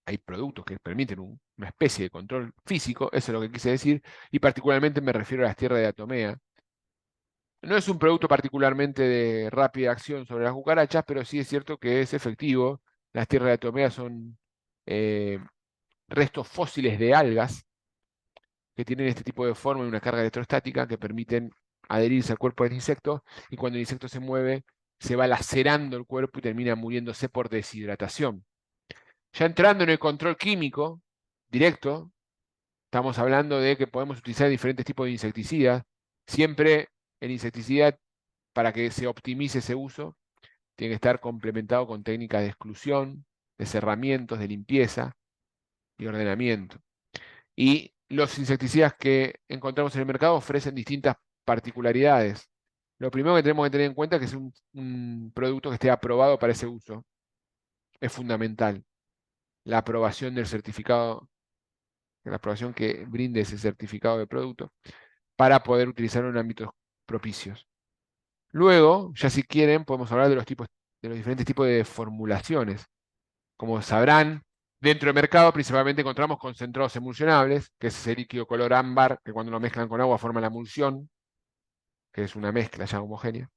hay productos que permiten una especie de control físico, eso es lo que quise decir, y particularmente me refiero a las tierras de atomea. No es un producto particularmente de rápida acción sobre las cucarachas, pero sí es cierto que es efectivo. Las tierras de atomea son eh, restos fósiles de algas que tienen este tipo de forma y una carga electrostática que permiten adherirse al cuerpo del insecto, y cuando el insecto se mueve, se va lacerando el cuerpo y termina muriéndose por deshidratación. Ya entrando en el control químico directo, estamos hablando de que podemos utilizar diferentes tipos de insecticidas. Siempre el insecticida, para que se optimice ese uso, tiene que estar complementado con técnicas de exclusión, de cerramientos, de limpieza y ordenamiento. Y los insecticidas que encontramos en el mercado ofrecen distintas particularidades. Lo primero que tenemos que tener en cuenta es que es un producto que esté aprobado para ese uso. Es fundamental la aprobación del certificado, la aprobación que brinde ese certificado de producto para poder utilizarlo en ámbitos propicios. Luego, ya si quieren, podemos hablar de los diferentes tipos de formulaciones. Como sabrán, dentro del mercado principalmente encontramos concentrados emulsionables, que es ese líquido color ámbar, que cuando lo mezclan con agua forma la emulsión, que es una mezcla ya homogénea,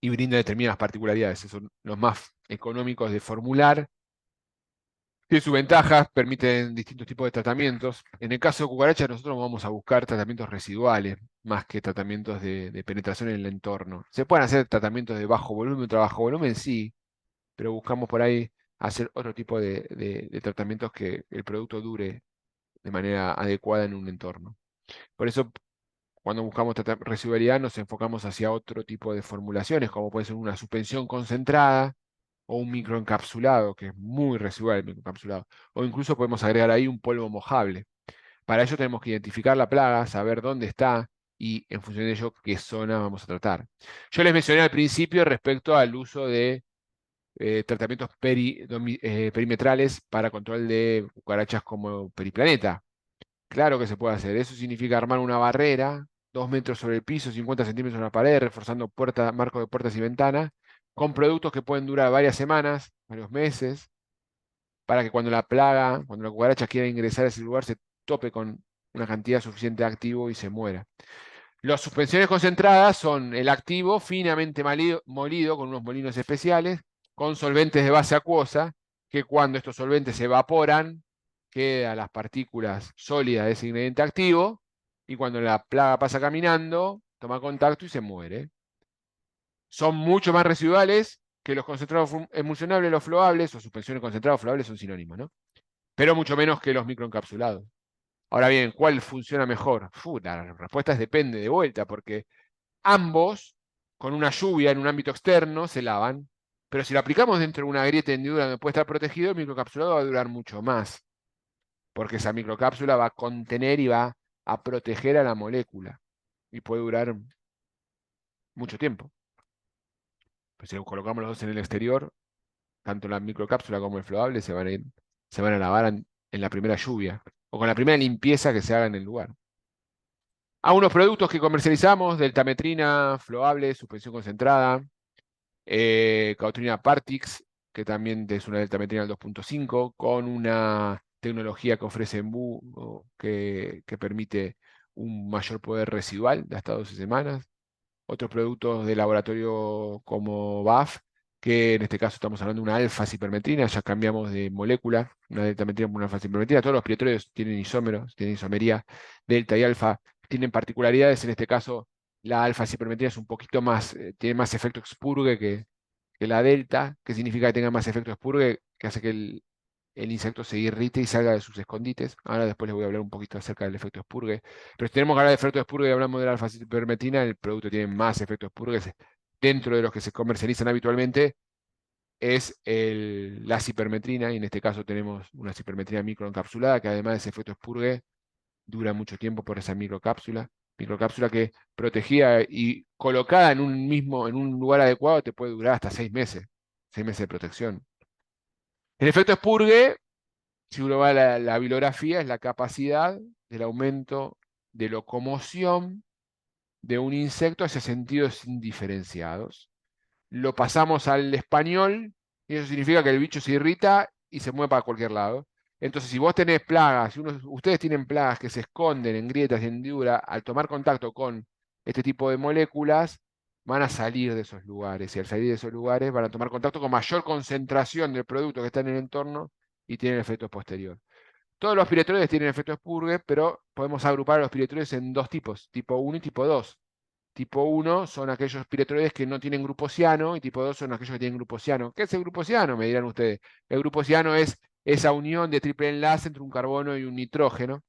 y brinda determinadas particularidades. Esos son los más económicos de formular. Tiene sus ventajas, permiten distintos tipos de tratamientos. En el caso de cucarachas, nosotros vamos a buscar tratamientos residuales, más que tratamientos de penetración en el entorno. Se pueden hacer tratamientos de bajo volumen, ultra bajo volumen, sí, pero buscamos por ahí hacer otro tipo de tratamientos que el producto dure de manera adecuada en un entorno. Por eso, cuando buscamos residualidad, nos enfocamos hacia otro tipo de formulaciones, como puede ser una suspensión concentrada o un microencapsulado, que es muy residual el microencapsulado. O incluso podemos agregar ahí un polvo mojable. Para ello tenemos que identificar la plaga, saber dónde está y en función de ello qué zona vamos a tratar. Yo les mencioné al principio respecto al uso de tratamientos perimetrales para control de cucarachas como periplaneta. Claro que se puede hacer. Eso significa armar una barrera, 2 metros sobre el piso, 50 centímetros en la pared, reforzando marcos de puertas y ventanas, con productos que pueden durar varias semanas, varios meses, para que cuando la cucaracha quiera ingresar a ese lugar, se tope con una cantidad suficiente de activo y se muera. Las suspensiones concentradas son el activo finamente molido con unos molinos especiales, con solventes de base acuosa, que cuando estos solventes se evaporan, quedan las partículas sólidas de ese ingrediente activo, y cuando la plaga pasa caminando, toma contacto y se muere. Son mucho más residuales que los concentrados emulsionables, los floables, o suspensiones concentradas floables son sinónimos, ¿no? Pero mucho menos que los microencapsulados. Ahora bien, ¿cuál funciona mejor? La respuesta es depende de vuelta, porque ambos, con una lluvia en un ámbito externo, se lavan. Pero si lo aplicamos dentro de una grieta de hendidura donde puede estar protegido, el microcapsulado va a durar mucho más, porque esa microcápsula va a contener y va a proteger a la molécula y puede durar mucho tiempo. Pues si lo colocamos los dos en el exterior, tanto la microcápsula como el flotable se van a lavar en la primera lluvia o con la primera limpieza que se haga en el lugar. A unos productos que comercializamos, deltametrina, flowable, suspensión concentrada, cautrina Partix, que también es una deltametrina al 2.5, con una tecnología que ofrece EMBU que permite un mayor poder residual de hasta 12 semanas. Otros productos de laboratorio como BAF, que en este caso estamos hablando de una alfa-cipermetrina, ya cambiamos de molécula, una deltametrina por una alfa-cipermetrina. Todos los piretroides tienen isómeros, tienen isomería delta y alfa, tienen particularidades. En este caso, la alfa-cipermetrina es un poquito más, tiene más efecto expurgue que la delta, que significa que tenga más efecto expurgue, que hace que el insecto se irrite y salga de sus escondites. Ahora después les voy a hablar un poquito acerca del efecto expurgue. Pero si tenemos que hablar de efecto expurgue y hablamos de la alfa-cipermetrina, el producto tiene más efectos expurgue dentro de los que se comercializan habitualmente. Es la cipermetrina, y en este caso tenemos una cipermetrina microencapsulada, que además de ese efecto expurgue, dura mucho tiempo por esa microcápsula que protegida y colocada en un lugar adecuado, te puede durar hasta 6 meses de protección. El efecto expurgue, si uno va a la bibliografía, es la capacidad del aumento de locomoción de un insecto hacia sentidos indiferenciados. Lo pasamos al español y eso significa que el bicho se irrita y se mueve para cualquier lado. Entonces, si vos tenés plagas, si ustedes tienen plagas que se esconden en grietas de hendidura, al tomar contacto con este tipo de moléculas, van a salir de esos lugares. Y al salir de esos lugares van a tomar contacto con mayor concentración del producto que está en el entorno y tienen efecto posterior. Todos los piretroides tienen efecto Spurge, pero podemos agrupar a los piretroides en dos tipos, tipo 1 y tipo 2. Tipo 1 son aquellos piretroides que no tienen grupo ciano y tipo 2 son aquellos que tienen grupo ciano. ¿Qué es el grupo ciano? Me dirán ustedes. El grupo ciano es esa unión de triple enlace entre un carbono y un nitrógeno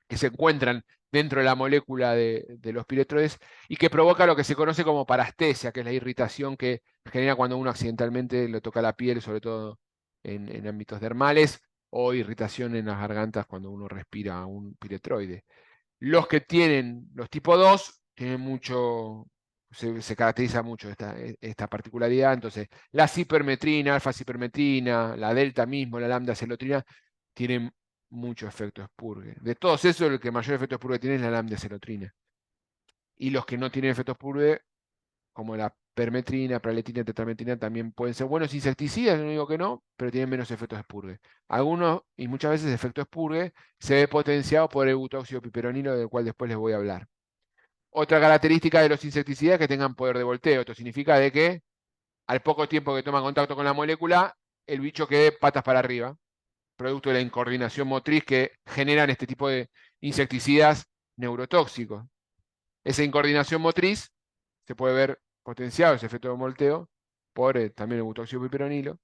que se encuentran dentro de la molécula de los piretroides y que provoca lo que se conoce como parastesia, que es la irritación que genera cuando uno accidentalmente le toca la piel, sobre todo en ámbitos dermales, o irritación en las gargantas cuando uno respira un piretroide. Los que tienen los tipo 2 tienen mucho, se caracteriza mucho esta particularidad. Entonces, la cipermetrina, alfa-cipermetrina, la delta mismo, la lambda-celotrina, tienen mucho efecto expurgue. De todos esos, el que mayor efecto expurgue tiene es la lambda-celotrina. Y los que no tienen efecto expurgue, como la permetrina, praletina, tetrametrina, también pueden ser buenos insecticidas, no digo que no, pero tienen menos efectos expurgue. Algunos, y muchas veces el efecto expurgue, se ve potenciado por el butóxido piperonilo, del cual después les voy a hablar. Otra característica de los insecticidas es que tengan poder de volteo. Esto significa de que al poco tiempo que toma contacto con la molécula, el bicho quede patas para arriba, producto de la incoordinación motriz que generan este tipo de insecticidas neurotóxicos. Esa incoordinación motriz se puede ver potenciado, ese efecto de volteo, por también el butóxido piperonilo,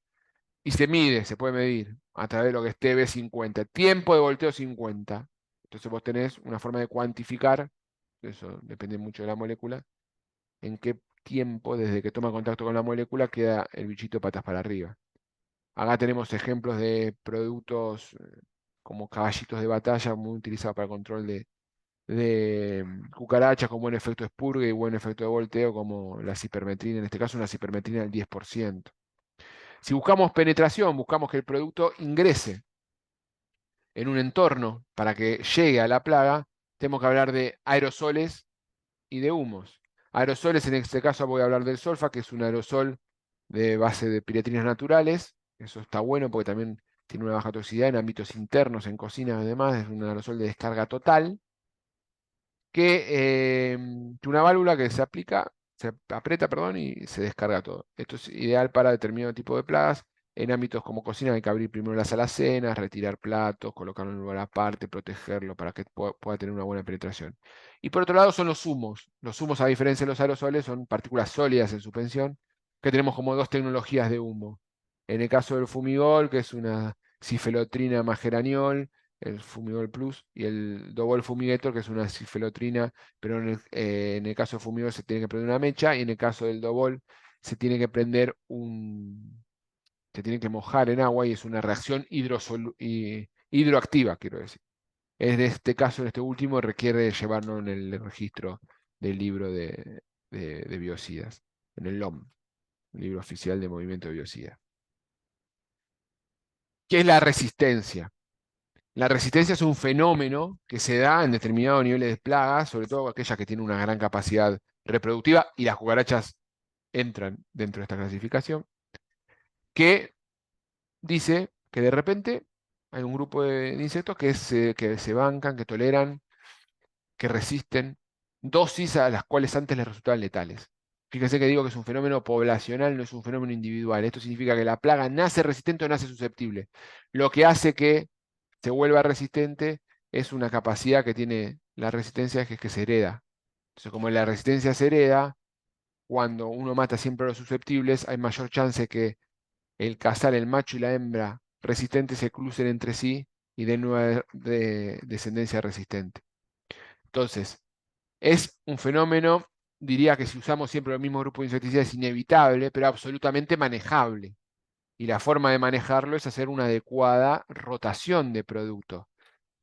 y se mide, se puede medir a través de lo que es TB50, tiempo de volteo 50. Entonces vos tenés una forma de cuantificar, eso depende mucho de la molécula, en qué tiempo desde que toma contacto con la molécula queda el bichito patas para arriba. Acá tenemos ejemplos de productos como caballitos de batalla muy utilizados para control de cucarachas con buen efecto expurgue y buen efecto de volteo, como la cipermetrina, en este caso una cipermetrina del 10%. Si buscamos penetración, buscamos que el producto ingrese en un entorno para que llegue a la plaga, tenemos que hablar de aerosoles y de humos. Aerosoles, en este caso voy a hablar del solfa, que es un aerosol de base de piretrinas naturales. Eso está bueno porque también tiene una baja toxicidad en ámbitos internos, en cocinas y demás. Es un aerosol de descarga total que tiene una válvula que se aprieta, perdón, y se descarga todo. Esto es ideal para determinado tipo de plagas. en ámbitos como cocina hay que abrir primero las alacenas, retirar platos, colocarlo en un lugar aparte, protegerlo para que pueda tener una buena penetración. Y por otro lado son los zumos. Los zumos, a diferencia de los aerosoles, son partículas sólidas en suspensión, que tenemos como dos tecnologías de humo. En el caso del fumigol, que es una cifelotrina más geraniol, el Fumigol Plus, y el Dovol Fumigator, que es una cifelotrina, pero en el caso del Fumigol se tiene que prender una mecha, y en el caso del Dovol se tiene que prender se tiene que mojar en agua y es una reacción hidroactiva, quiero decir. En este caso, en este último, requiere llevarlo en el registro del libro de biocidas, en el LOM, libro oficial de movimiento de biocidas. ¿Qué es la resistencia? La resistencia es un fenómeno que se da en determinados niveles de plagas, sobre todo aquellas que tienen una gran capacidad reproductiva, y las cucarachas entran dentro de esta clasificación, que dice que de repente hay un grupo de insectos que se bancan, que toleran, que resisten dosis a las cuales antes les resultaban letales. Fíjense que digo que es un fenómeno poblacional, no es un fenómeno individual. Esto significa que la plaga nace resistente o nace susceptible. Lo que hace que se vuelva resistente es una capacidad que tiene la resistencia, que es que se hereda. Entonces, como la resistencia se hereda, cuando uno mata siempre a los susceptibles, hay mayor chance que el casal, el macho y la hembra resistentes se crucen entre sí y den nueva descendencia resistente. Entonces, es un fenómeno, diría que si usamos siempre el mismo grupo de insecticidas es inevitable, pero absolutamente manejable. Y la forma de manejarlo es hacer una adecuada rotación de productos.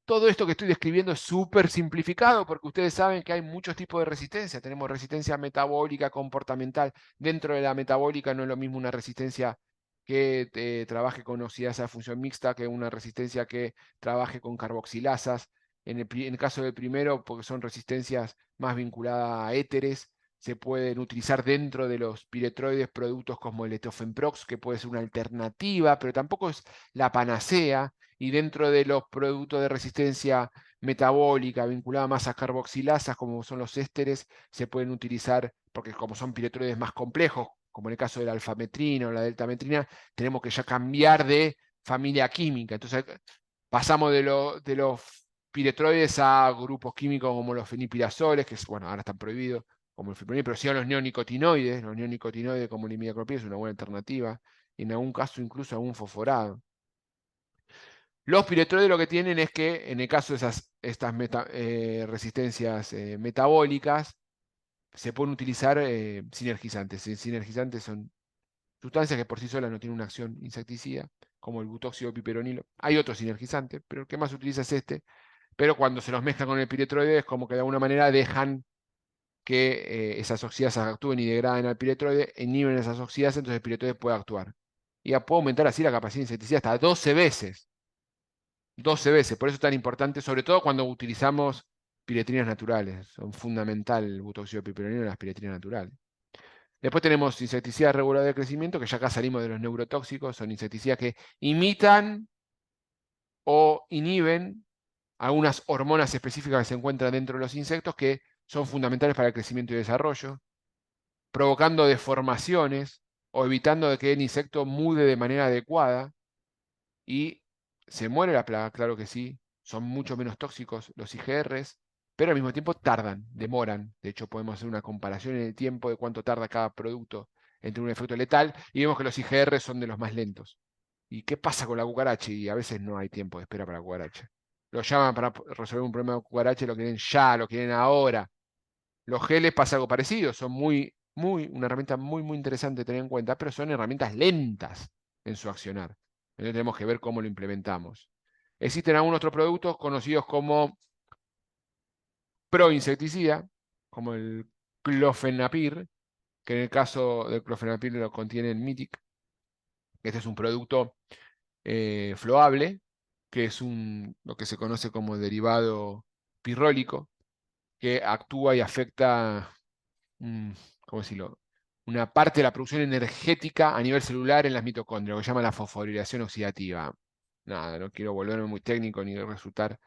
Todo esto que estoy describiendo es súper simplificado porque ustedes saben que hay muchos tipos de resistencia. Tenemos resistencia metabólica, comportamental. Dentro de la metabólica no es lo mismo una resistencia que trabaje con oxidasa de función mixta que una resistencia que trabaje con carboxilasas. En el caso del primero, porque son resistencias más vinculadas a éteres, se pueden utilizar dentro de los piretroides productos como el etofenprox, que puede ser una alternativa, pero tampoco es la panacea. Y dentro de los productos de resistencia metabólica vinculada más a carboxilasas, como son los ésteres, se pueden utilizar, porque como son piretroides más complejos, como en el caso de la alfametrina o la deltametrina, tenemos que ya cambiar de familia química. Entonces pasamos de los piretroides a grupos químicos como los fenilpirazoles, que bueno, ahora están prohibidos, como el fipronil, pero sí a los neonicotinoides como el imidacloprid es una buena alternativa, y en algún caso incluso a un fosforado. Los piretroides lo que tienen es que, en el caso de estas resistencias metabólicas, se pueden utilizar sinergizantes. Sinergizantes son sustancias que por sí solas no tienen una acción insecticida, como el butóxido de piperonilo. Hay otros sinergizantes, pero el que más se utiliza es este. Pero cuando se los mezcla con el piretroide es como que de alguna manera dejan que esas oxidasas actúen y degraden al piretroide, inhiben esas oxidasas, entonces el piretroide puede actuar. Y ya puede aumentar así la capacidad insecticida hasta 12 veces. 12 veces, por eso es tan importante, sobre todo cuando utilizamos piretrinas naturales. Son fundamental el butóxido de piperonilo en las piretrinas naturales. Después tenemos insecticidas reguladores de crecimiento, que ya acá salimos de los neurotóxicos, son insecticidas que imitan o inhiben algunas hormonas específicas que se encuentran dentro de los insectos que son fundamentales para el crecimiento y desarrollo, provocando deformaciones o evitando de que el insecto mude de manera adecuada y se muere la plaga, claro que sí, son mucho menos tóxicos los IGRs, pero al mismo tiempo tardan, demoran. De hecho, podemos hacer una comparación en el tiempo de cuánto tarda cada producto entre un efecto letal y vemos que los IGR son de los más lentos. ¿Y qué pasa con la cucaracha? Y a veces no hay tiempo de espera para la cucaracha. Lo llaman para resolver un problema de cucaracha y lo quieren ya, lo quieren ahora. Los geles pasa algo parecido, son una herramienta muy interesante de tener en cuenta, pero son herramientas lentas en su accionar. Entonces tenemos que ver cómo lo implementamos. Existen algunos otros productos conocidos como proinsecticida, como el clofenapir, que en el caso del clofenapir lo contiene el Mitic. Este es un producto floable, que es lo que se conoce como derivado pirrólico, que actúa y afecta mm, ¿cómo decirlo? Una parte de la producción energética a nivel celular en las mitocondrias, lo que se llama la fosforilación oxidativa. Nada, no quiero volverme muy técnico ni resultar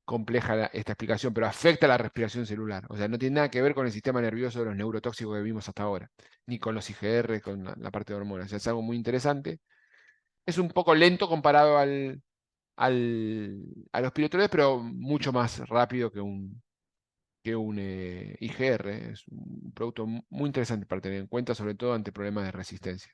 compleja esta explicación, pero afecta la respiración celular. O sea, no tiene nada que ver con el sistema nervioso de los neurotóxicos que vimos hasta ahora, ni con los IGR, con la parte de hormonas. O sea, es algo muy interesante. Es un poco lento comparado a los pilotoides, pero mucho más rápido que un IGR. Es un producto muy interesante para tener en cuenta, sobre todo ante problemas de resistencia.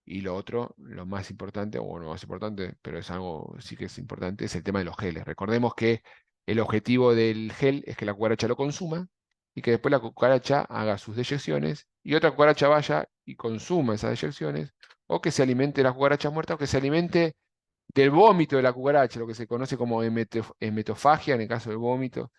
Y lo otro, lo más importante, o no más importante, pero es algo sí que es importante, es el tema de los geles. Recordemos que el objetivo del gel es que la cucaracha lo consuma y que después la cucaracha haga sus deyecciones y otra cucaracha vaya y consuma esas deyecciones, o que se alimente de la cucaracha muerta, o que se alimente del vómito de la cucaracha, lo que se conoce como hemetofagia en el caso del vómito,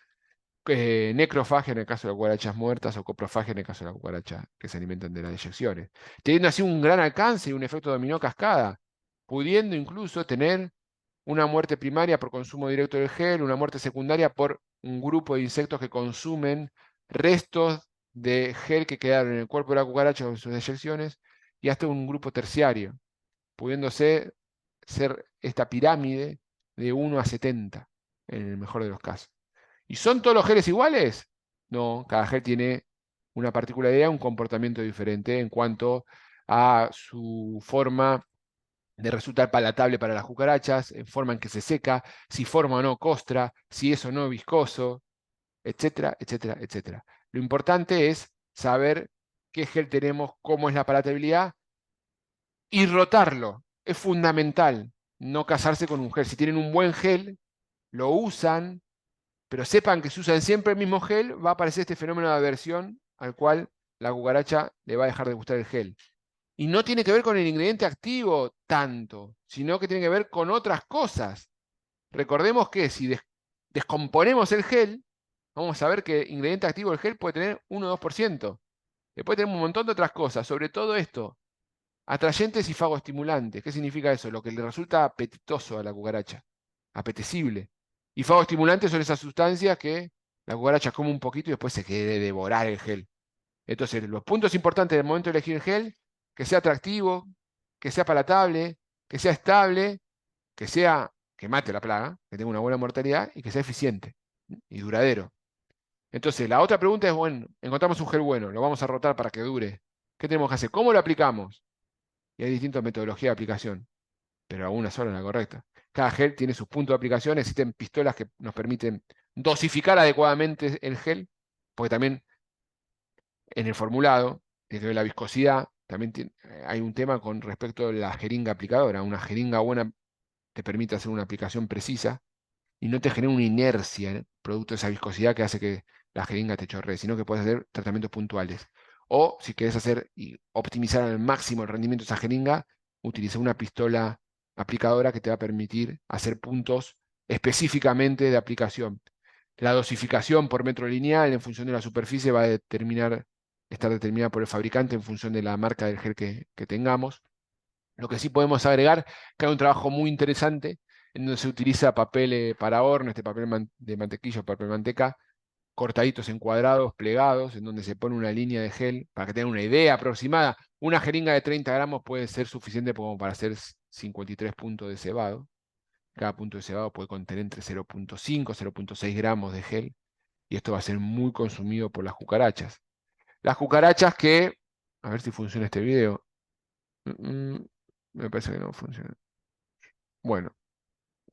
necrofagia en el caso de las cucarachas muertas o coprofagia en el caso de las cucarachas que se alimentan de las deyecciones, teniendo así un gran alcance y un efecto dominó cascada, pudiendo incluso tener una muerte primaria por consumo directo del gel, una muerte secundaria por un grupo de insectos que consumen restos de gel que quedaron en el cuerpo de la cucaracha con sus deyecciones, y hasta un grupo terciario, pudiéndose ser esta pirámide de 1 a 70 en el mejor de los casos. ¿Y son todos los geles iguales? No, cada gel tiene una particularidad, un comportamiento diferente en cuanto a su forma de resultar palatable para las cucarachas, en forma en que se seca, si forma o no costra, si es o no viscoso, etcétera, etcétera, etcétera. Lo importante es saber qué gel tenemos, cómo es la palatabilidad y rotarlo. Es fundamental no casarse con un gel. Si tienen un buen gel, lo usan, pero sepan que si usan siempre el mismo gel, va a aparecer este fenómeno de aversión al cual la cucaracha le va a dejar de gustar el gel. Y no tiene que ver con el ingrediente activo tanto, sino que tiene que ver con otras cosas. Recordemos que si descomponemos el gel, vamos a ver que el ingrediente activo del gel puede tener 1 o 2%. Después tenemos un montón de otras cosas, sobre todo esto, atrayentes y fagoestimulantes. ¿Qué significa eso? Lo que le resulta apetitoso a la cucaracha, apetecible. Y fagoestimulantes son esas sustancias que la cucaracha come un poquito y después se quiere devorar el gel. Entonces, los puntos importantes del momento de elegir el gel: que sea atractivo, que sea palatable, que sea estable, que mate la plaga, que tenga una buena mortalidad y que sea eficiente y duradero. Entonces, la otra pregunta es, bueno, encontramos un gel bueno, lo vamos a rotar para que dure. ¿Qué tenemos que hacer? ¿Cómo lo aplicamos? Y hay distintas metodologías de aplicación, pero una sola es la correcta. Cada gel tiene sus puntos de aplicación, existen pistolas que nos permiten dosificar adecuadamente el gel, porque también en el formulado, tiene que ver la viscosidad, también hay un tema con respecto a la jeringa aplicadora. Una jeringa buena te permite hacer una aplicación precisa y no te genera una inercia, producto de esa viscosidad que hace que la jeringa te chorree, sino que puedes hacer tratamientos puntuales. O si querés hacer y optimizar al máximo el rendimiento de esa jeringa, utiliza una pistola aplicadora que te va a permitir hacer puntos específicamente de aplicación. La dosificación por metro lineal en función de la superficie va a estar determinada por el fabricante en función de la marca del gel que tengamos. Lo que sí podemos agregar, que hay un trabajo muy interesante en donde se utiliza papel para horno, este papel de mantequilla o papel manteca, cortaditos en cuadrados, plegados, en donde se pone una línea de gel, para que tengan una idea aproximada. Una jeringa de 30 gramos puede ser suficiente como para hacer 53 puntos de cebado. Cada punto de cebado puede contener entre 0,5 y 0,6 gramos de gel, y esto va a ser muy consumido por las cucarachas. Las cucarachas que, a ver si funciona este video. Me parece que no funciona. Bueno,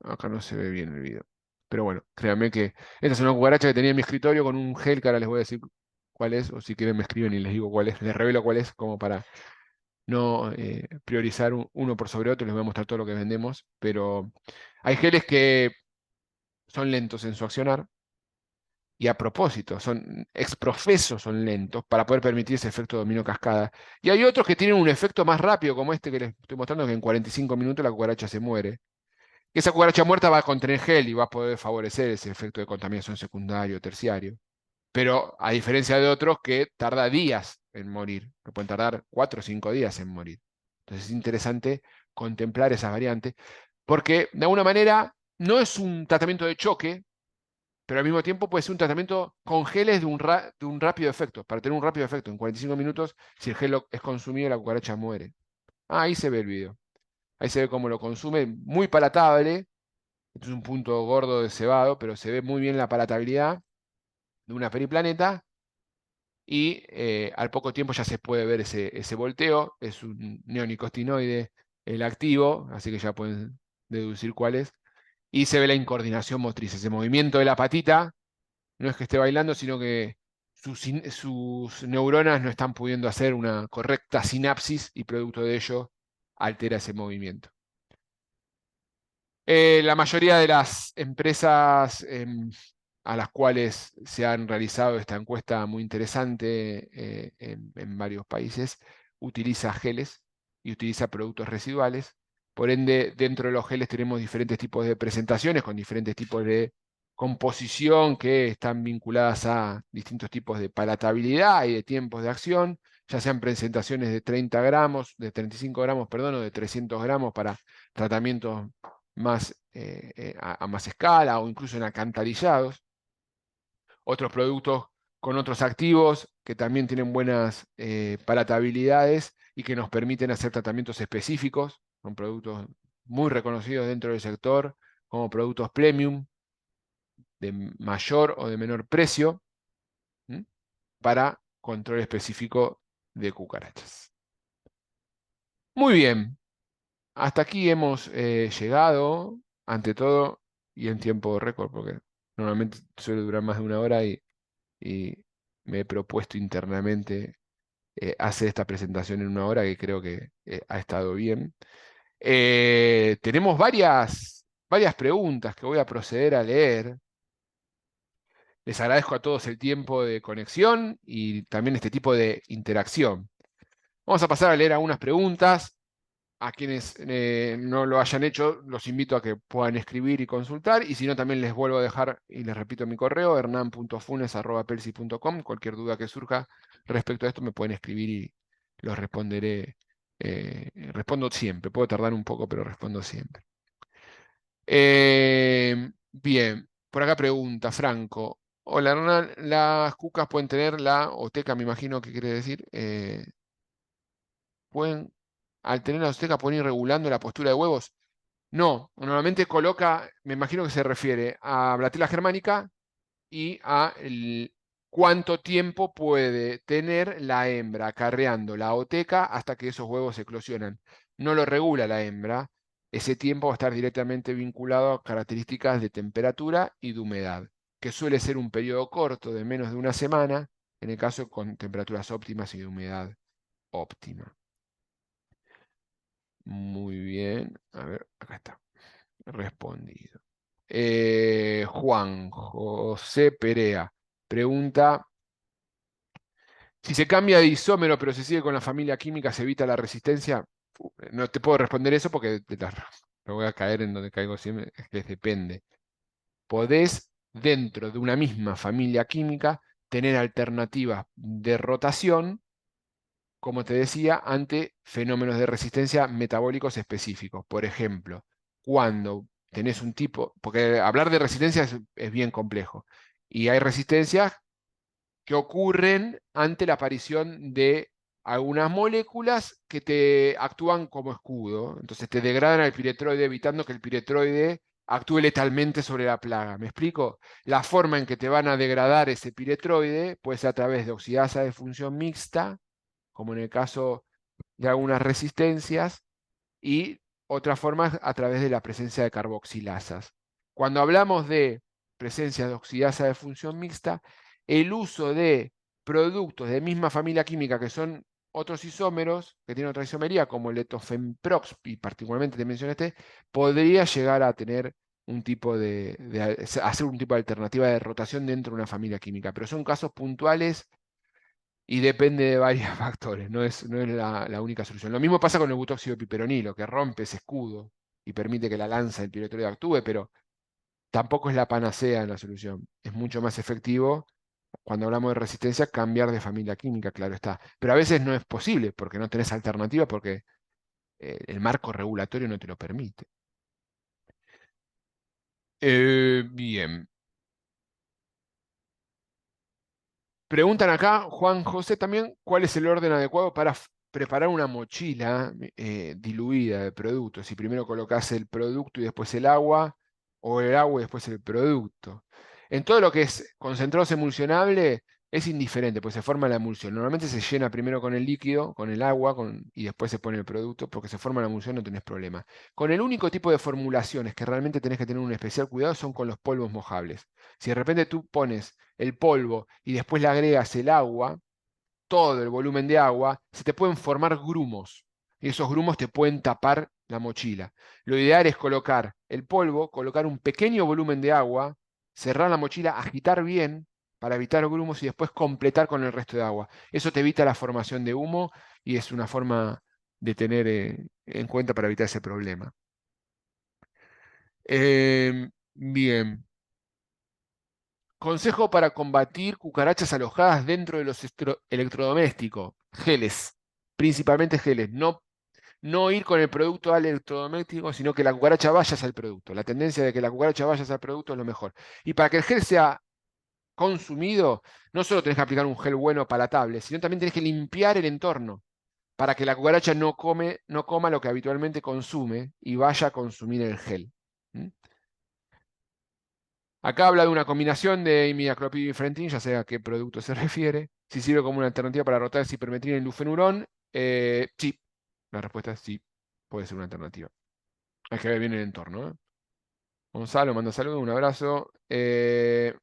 acá no se ve bien el video. Pero bueno, créanme que esta es una cucaracha que tenía en mi escritorio con un gel que ahora les voy a decir cuál es, o si quieren me escriben y les digo cuál es, les revelo cuál es, como para no priorizar uno por sobre otro. Les voy a mostrar todo lo que vendemos, pero hay geles que son lentos en su accionar, y a propósito, son exprofeso, son lentos para poder permitir ese efecto dominó cascada. Y hay otros que tienen un efecto más rápido, como este que les estoy mostrando, que en 45 minutos la cucaracha se muere. Esa cucaracha muerta va a contener gel y va a poder favorecer ese efecto de contaminación secundario, terciario. Pero a diferencia de otros que tarda días en morir, que pueden tardar 4 o 5 días en morir. Entonces es interesante contemplar esas variantes, porque de alguna manera no es un tratamiento de choque, pero al mismo tiempo puede ser un tratamiento con geles de un rápido efecto, para tener un rápido efecto. En 45 minutos, si el gel es consumido, la cucaracha muere. Ahí se ve el video. Ahí se ve cómo lo consume, muy palatable. Esto es un punto gordo de cebado, pero se ve muy bien la palatabilidad de una periplaneta. Y al poco tiempo ya se puede ver ese volteo. Es un neonicotinoide el activo, así que ya pueden deducir cuál es. Y se ve la incoordinación motriz, ese movimiento de la patita, no es que esté bailando, sino que sus neuronas no están pudiendo hacer una correcta sinapsis y producto de ello altera ese movimiento. La mayoría de las empresas a las cuales se han realizado esta encuesta muy interesante en varios países utiliza geles y utiliza productos residuales. Por ende, dentro de los geles tenemos diferentes tipos de presentaciones con diferentes tipos de composición que están vinculadas a distintos tipos de palatabilidad y de tiempos de acción, ya sean presentaciones de 30 gramos, de 35 gramos, perdón, o de 300 gramos para tratamientos más a más escala o incluso en alcantarillados. Otros productos con otros activos que también tienen buenas palatabilidades y que nos permiten hacer tratamientos específicos. Son productos muy reconocidos dentro del sector como productos premium de mayor o de menor precio, ¿m? Para control específico de cucarachas. Muy bien, hasta aquí hemos llegado, ante todo, y en tiempo récord, porque normalmente suele durar más de una hora y me he propuesto internamente hacer esta presentación en una hora que creo que ha estado bien. Tenemos varias preguntas que voy a proceder a leer. Les agradezco a todos el tiempo de conexión y también este tipo de interacción. Vamos a pasar a leer algunas preguntas. A quienes no lo hayan hecho, los invito a que puedan escribir y consultar. Y si no, también les vuelvo a dejar, y les repito mi correo, hernan.funes@pelsi.com. Cualquier duda que surja respecto a esto me pueden escribir y los responderé. Respondo siempre. Puedo tardar un poco, pero respondo siempre. Bien, por acá pregunta Franco. Hola, Hernán. Las cucas pueden tener la oteca, me imagino que quiere decir. Pueden, al tener la oteca, pueden ir regulando la postura de huevos. No, normalmente coloca, me imagino que se refiere a la tela germánica y a cuánto tiempo puede tener la hembra acarreando la oteca hasta que esos huevos eclosionan. No lo regula la hembra, ese tiempo va a estar directamente vinculado a características de temperatura y de humedad, que suele ser un periodo corto de menos de una semana, en el caso con temperaturas óptimas y de humedad óptima. Muy bien, a ver, acá está. Respondido. Juan José Perea pregunta: si se cambia de isómero pero se sigue con la familia química, ¿se evita la resistencia? No te puedo responder eso porque me voy a caer en donde caigo siempre, es que depende. Podés, dentro de una misma familia química, tener alternativas de rotación, como te decía, ante fenómenos de resistencia metabólicos específicos. Por ejemplo, cuando tenés un tipo, porque hablar de resistencia es bien complejo, y hay resistencias que ocurren ante la aparición de algunas moléculas que te actúan como escudo, entonces te degradan al piretroide evitando que el piretroide actúe letalmente sobre la plaga. ¿Me explico? La forma en que te van a degradar ese piretroide puede ser a través de oxidasa de función mixta, como en el caso de algunas resistencias, y otras formas a través de la presencia de carboxilasas. Cuando hablamos de presencia de oxidasa de función mixta, el uso de productos de misma familia química que son otros isómeros, que tienen otra isomería, como el etofemprox, y particularmente te mencioné este, podría llegar a tener un tipo hacer un tipo de alternativa de rotación dentro de una familia química, pero son casos puntuales y depende de varios factores, no es la única solución. Lo mismo pasa con el butóxido de piperonilo, que rompe ese escudo y permite que la lanza del piretroide actúe, pero tampoco es la panacea en la solución. Es mucho más efectivo, cuando hablamos de resistencia, cambiar de familia química, claro está. Pero a veces no es posible, porque no tenés alternativa, porque el marco regulatorio no te lo permite. Bien. Preguntan acá, Juan José, también, ¿cuál es el orden adecuado para preparar una mochila diluida de productos? Si primero colocas el producto y después el agua, o el agua y después el producto. En todo lo que es concentrados emulsionables, es indiferente, pues se forma la emulsión. Normalmente se llena primero con el líquido, con el agua, y después se pone el producto, porque se forma la emulsión, no tenés problema. Con el único tipo de formulaciones que realmente tenés que tener un especial cuidado son con los polvos mojables. Si de repente tú pones el polvo y después le agregas el agua, todo el volumen de agua, se te pueden formar grumos. Y esos grumos te pueden tapar la mochila. Lo ideal es colocar el polvo, colocar un pequeño volumen de agua, cerrar la mochila, agitar bien para evitar grumos y después completar con el resto de agua. Eso te evita la formación de humo y es una forma de tener en cuenta para evitar ese problema. Bien. Consejo para combatir cucarachas alojadas dentro de los electrodomésticos. Geles, principalmente geles. No ir con el producto al electrodoméstico, sino que la cucaracha vaya hacia el producto. La tendencia de que la cucaracha vaya hacia el producto es lo mejor. Y para que el gel sea consumido, no solo tenés que aplicar un gel bueno palatable, sino también tenés que limpiar el entorno para que la cucaracha no coma lo que habitualmente consume y vaya a consumir el gel. ¿Mm? Acá habla de una combinación de imidacloprid y frentin, ya sé a qué producto se refiere. Si sirve como una alternativa para rotar cipermetrina y lufenurón, sí. La respuesta es sí, puede ser una alternativa. Hay que ver bien el entorno, ¿eh? Gonzalo manda saludos, un abrazo. ¿Es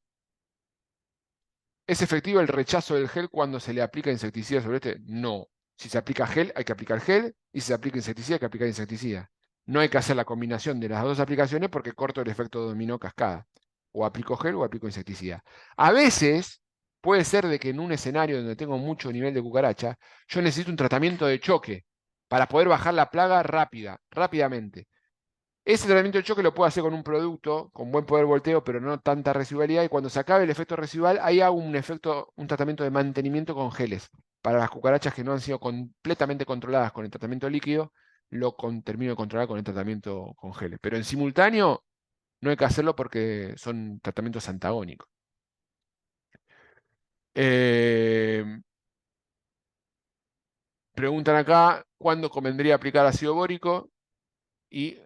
efectivo el rechazo del gel cuando se le aplica insecticida sobre este? No. Si se aplica gel, hay que aplicar gel, y si se aplica insecticida, hay que aplicar insecticida. No hay que hacer la combinación de las dos aplicaciones porque corto el efecto dominó cascada. O aplico gel o aplico insecticida. A veces puede ser de que en un escenario donde tengo mucho nivel de cucaracha, yo necesito un tratamiento de choque para poder bajar la plaga rápidamente. Ese tratamiento de choque lo puedo hacer con un producto con buen poder volteo, pero no tanta residualidad. Y cuando se acabe el efecto residual, ahí hago un tratamiento de mantenimiento con geles. Para las cucarachas que no han sido completamente controladas con el tratamiento líquido, termino de controlar con el tratamiento con geles. Pero en simultáneo no hay que hacerlo porque son tratamientos antagónicos. Eh, Preguntan acá, ¿cuándo convendría aplicar ácido bórico? Y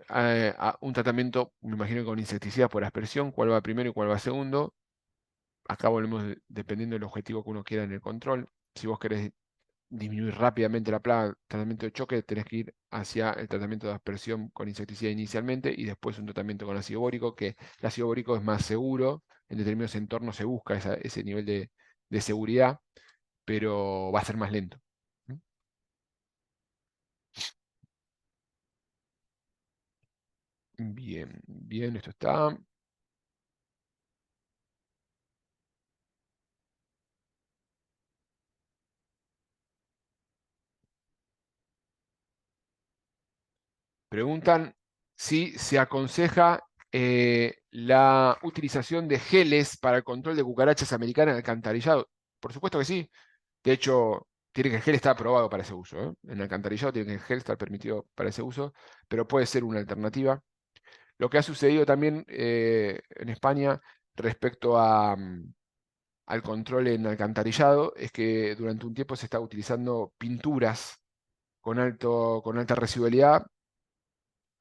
un tratamiento, me imagino que con insecticidas por aspersión, cuál va primero y cuál va segundo. Acá volvemos dependiendo del objetivo que uno quiera en el control. Si vos querés disminuir rápidamente la plaga, tratamiento de choque, tenés que ir hacia el tratamiento de aspersión con insecticida inicialmente y después un tratamiento con ácido bórico, que el ácido bórico es más seguro. En determinados entornos se busca ese nivel de seguridad, pero va a ser más lento. ¿Mm? Bien, bien, esto está. Preguntan si se aconseja la utilización de geles para el control de cucarachas americanas en alcantarillado. Por supuesto que sí. De hecho, tiene que el gel estar aprobado para ese uso, ¿eh? En alcantarillado tiene que el gel estar permitido para ese uso, pero puede ser una alternativa. Lo que ha sucedido también en España respecto al control en alcantarillado es que durante un tiempo se está utilizando pinturas con alta residualidad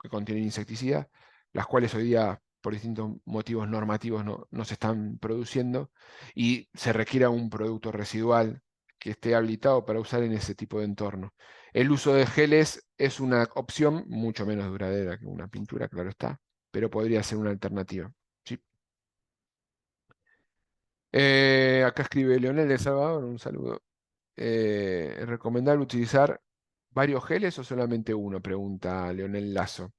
que contienen insecticidas, las cuales hoy día por distintos motivos normativos no se están produciendo y se requiere un producto residual que esté habilitado para usar en ese tipo de entorno. El uso de geles es una opción mucho menos duradera que una pintura, claro está, pero podría ser una alternativa. ¿Sí? Acá escribe Leonel de Salvador, un saludo. ¿Es recomendable utilizar varios geles o solamente uno? Pregunta Leonel Lazo.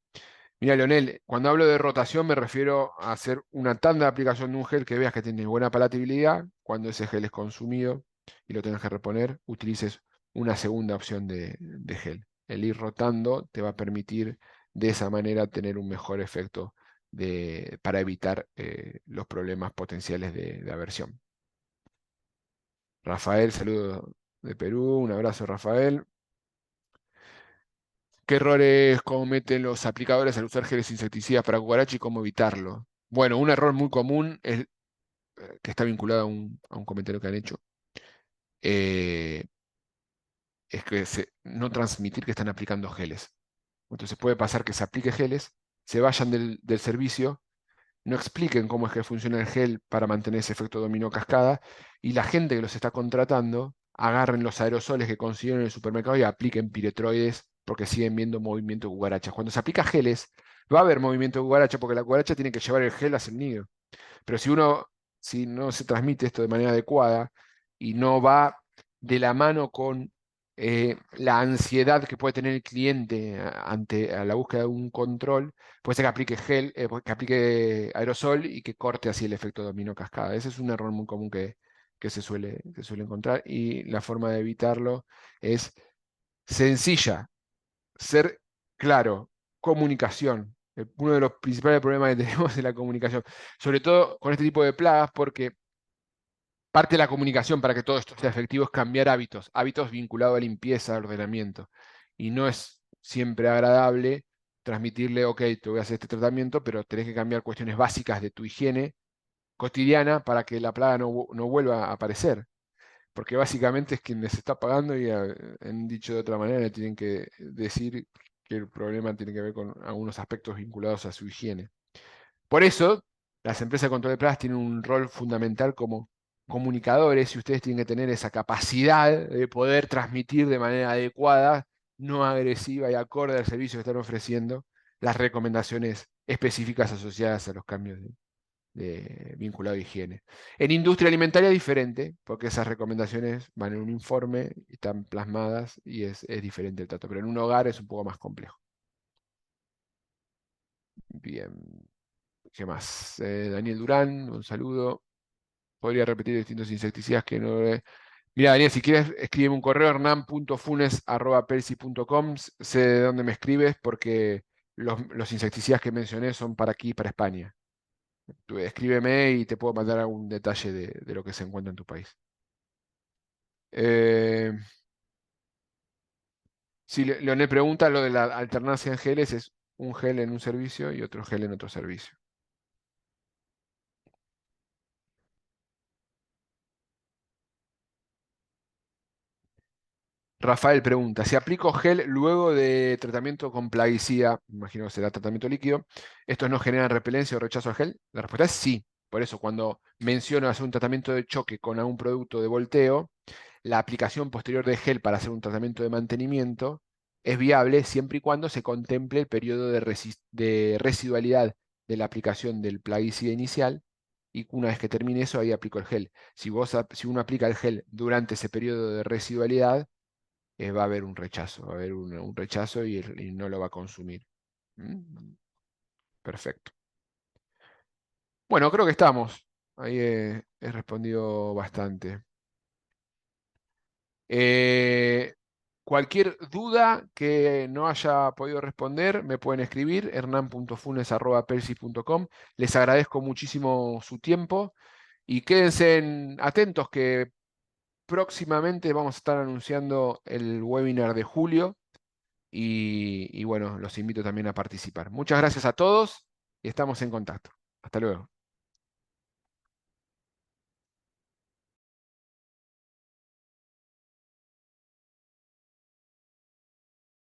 Mira, Leonel, cuando hablo de rotación me refiero a hacer una tanda de aplicación de un gel que veas que tiene buena palatabilidad. Cuando ese gel es consumido y lo tengas que reponer, utilices una segunda opción de gel. El ir rotando te va a permitir de esa manera tener un mejor efecto para evitar los problemas potenciales de aversión. Rafael, saludo de Perú, un abrazo Rafael. ¿Qué errores cometen los aplicadores al usar geles insecticidas para cucaracha y cómo evitarlo? Bueno, un error muy común es, que está vinculado a un comentario que han hecho, eh, es que no transmitir que están aplicando geles. Entonces puede pasar que se aplique geles, se vayan del servicio, no expliquen cómo es que funciona el gel para mantener ese efecto dominó cascada, y la gente que los está contratando agarren los aerosoles que consiguen en el supermercado y apliquen piretroides porque siguen viendo movimiento de cucarachas. Cuando se aplica geles, va a haber movimiento de cucaracha porque la cucaracha tiene que llevar el gel hacia el nido. Pero si no se transmite esto de manera adecuada y no va de la mano con la ansiedad que puede tener el cliente ante a la búsqueda de un control, puede ser que aplique gel, que aplique aerosol y que corte así el efecto dominó cascada. Ese es un error muy común que se suele encontrar, y la forma de evitarlo es sencilla: ser claro, comunicación. Uno de los principales problemas que tenemos es la comunicación, sobre todo con este tipo de plagas, porque parte de la comunicación para que todo esto sea efectivo es cambiar hábitos, hábitos vinculados a limpieza, a ordenamiento. Y no es siempre agradable transmitirle, ok, te voy a hacer este tratamiento, pero tenés que cambiar cuestiones básicas de tu higiene cotidiana para que la plaga no vuelva a aparecer. Porque básicamente es quien les está pagando y, en dicho de otra manera, le tienen que decir que el problema tiene que ver con algunos aspectos vinculados a su higiene. Por eso, las empresas de control de plagas tienen un rol fundamental como comunicadores, y ustedes tienen que tener esa capacidad de poder transmitir de manera adecuada, no agresiva y acorde al servicio que están ofreciendo, las recomendaciones específicas asociadas a los cambios vinculado a higiene. En industria alimentaria es diferente, porque esas recomendaciones van en un informe, están plasmadas y es diferente el trato, pero en un hogar es un poco más complejo. Bien, ¿qué más? Daniel Durán, un saludo. Podría repetir distintos insecticidas que no... Mira, Daniel, si quieres, escríbeme un correo: hernán.funes@persi.com. Sé de dónde me escribes porque los insecticidas que mencioné son para aquí, para España. Tú escríbeme y te puedo mandar algún detalle de lo que se encuentra en tu país. Eh, si Leonel pregunta, lo de la alternancia en geles es un gel en un servicio y otro gel en otro servicio. Rafael pregunta: si aplico gel luego de tratamiento con plaguicida, imagino que será tratamiento líquido, ¿estos no generan repelencia o rechazo al gel? La respuesta es sí. Por eso, cuando menciono hacer un tratamiento de choque con algún producto de volteo, la aplicación posterior de gel para hacer un tratamiento de mantenimiento es viable siempre y cuando se contemple el periodo de residualidad de la aplicación del plaguicida inicial, y una vez que termine eso, ahí aplico el gel. Si uno aplica el gel durante ese periodo de residualidad, va a haber un rechazo, va a haber un rechazo y no lo va a consumir. ¿Mm? Perfecto. Bueno, creo que estamos. Ahí he respondido bastante. Eh, Cualquier duda que no haya podido responder, me pueden escribir: hernán.funes@persis.com. Les agradezco muchísimo su tiempo y quédense atentos que próximamente vamos a estar anunciando el webinar de julio. Y bueno, los invito también a participar. Muchas gracias a todos y estamos en contacto. Hasta luego.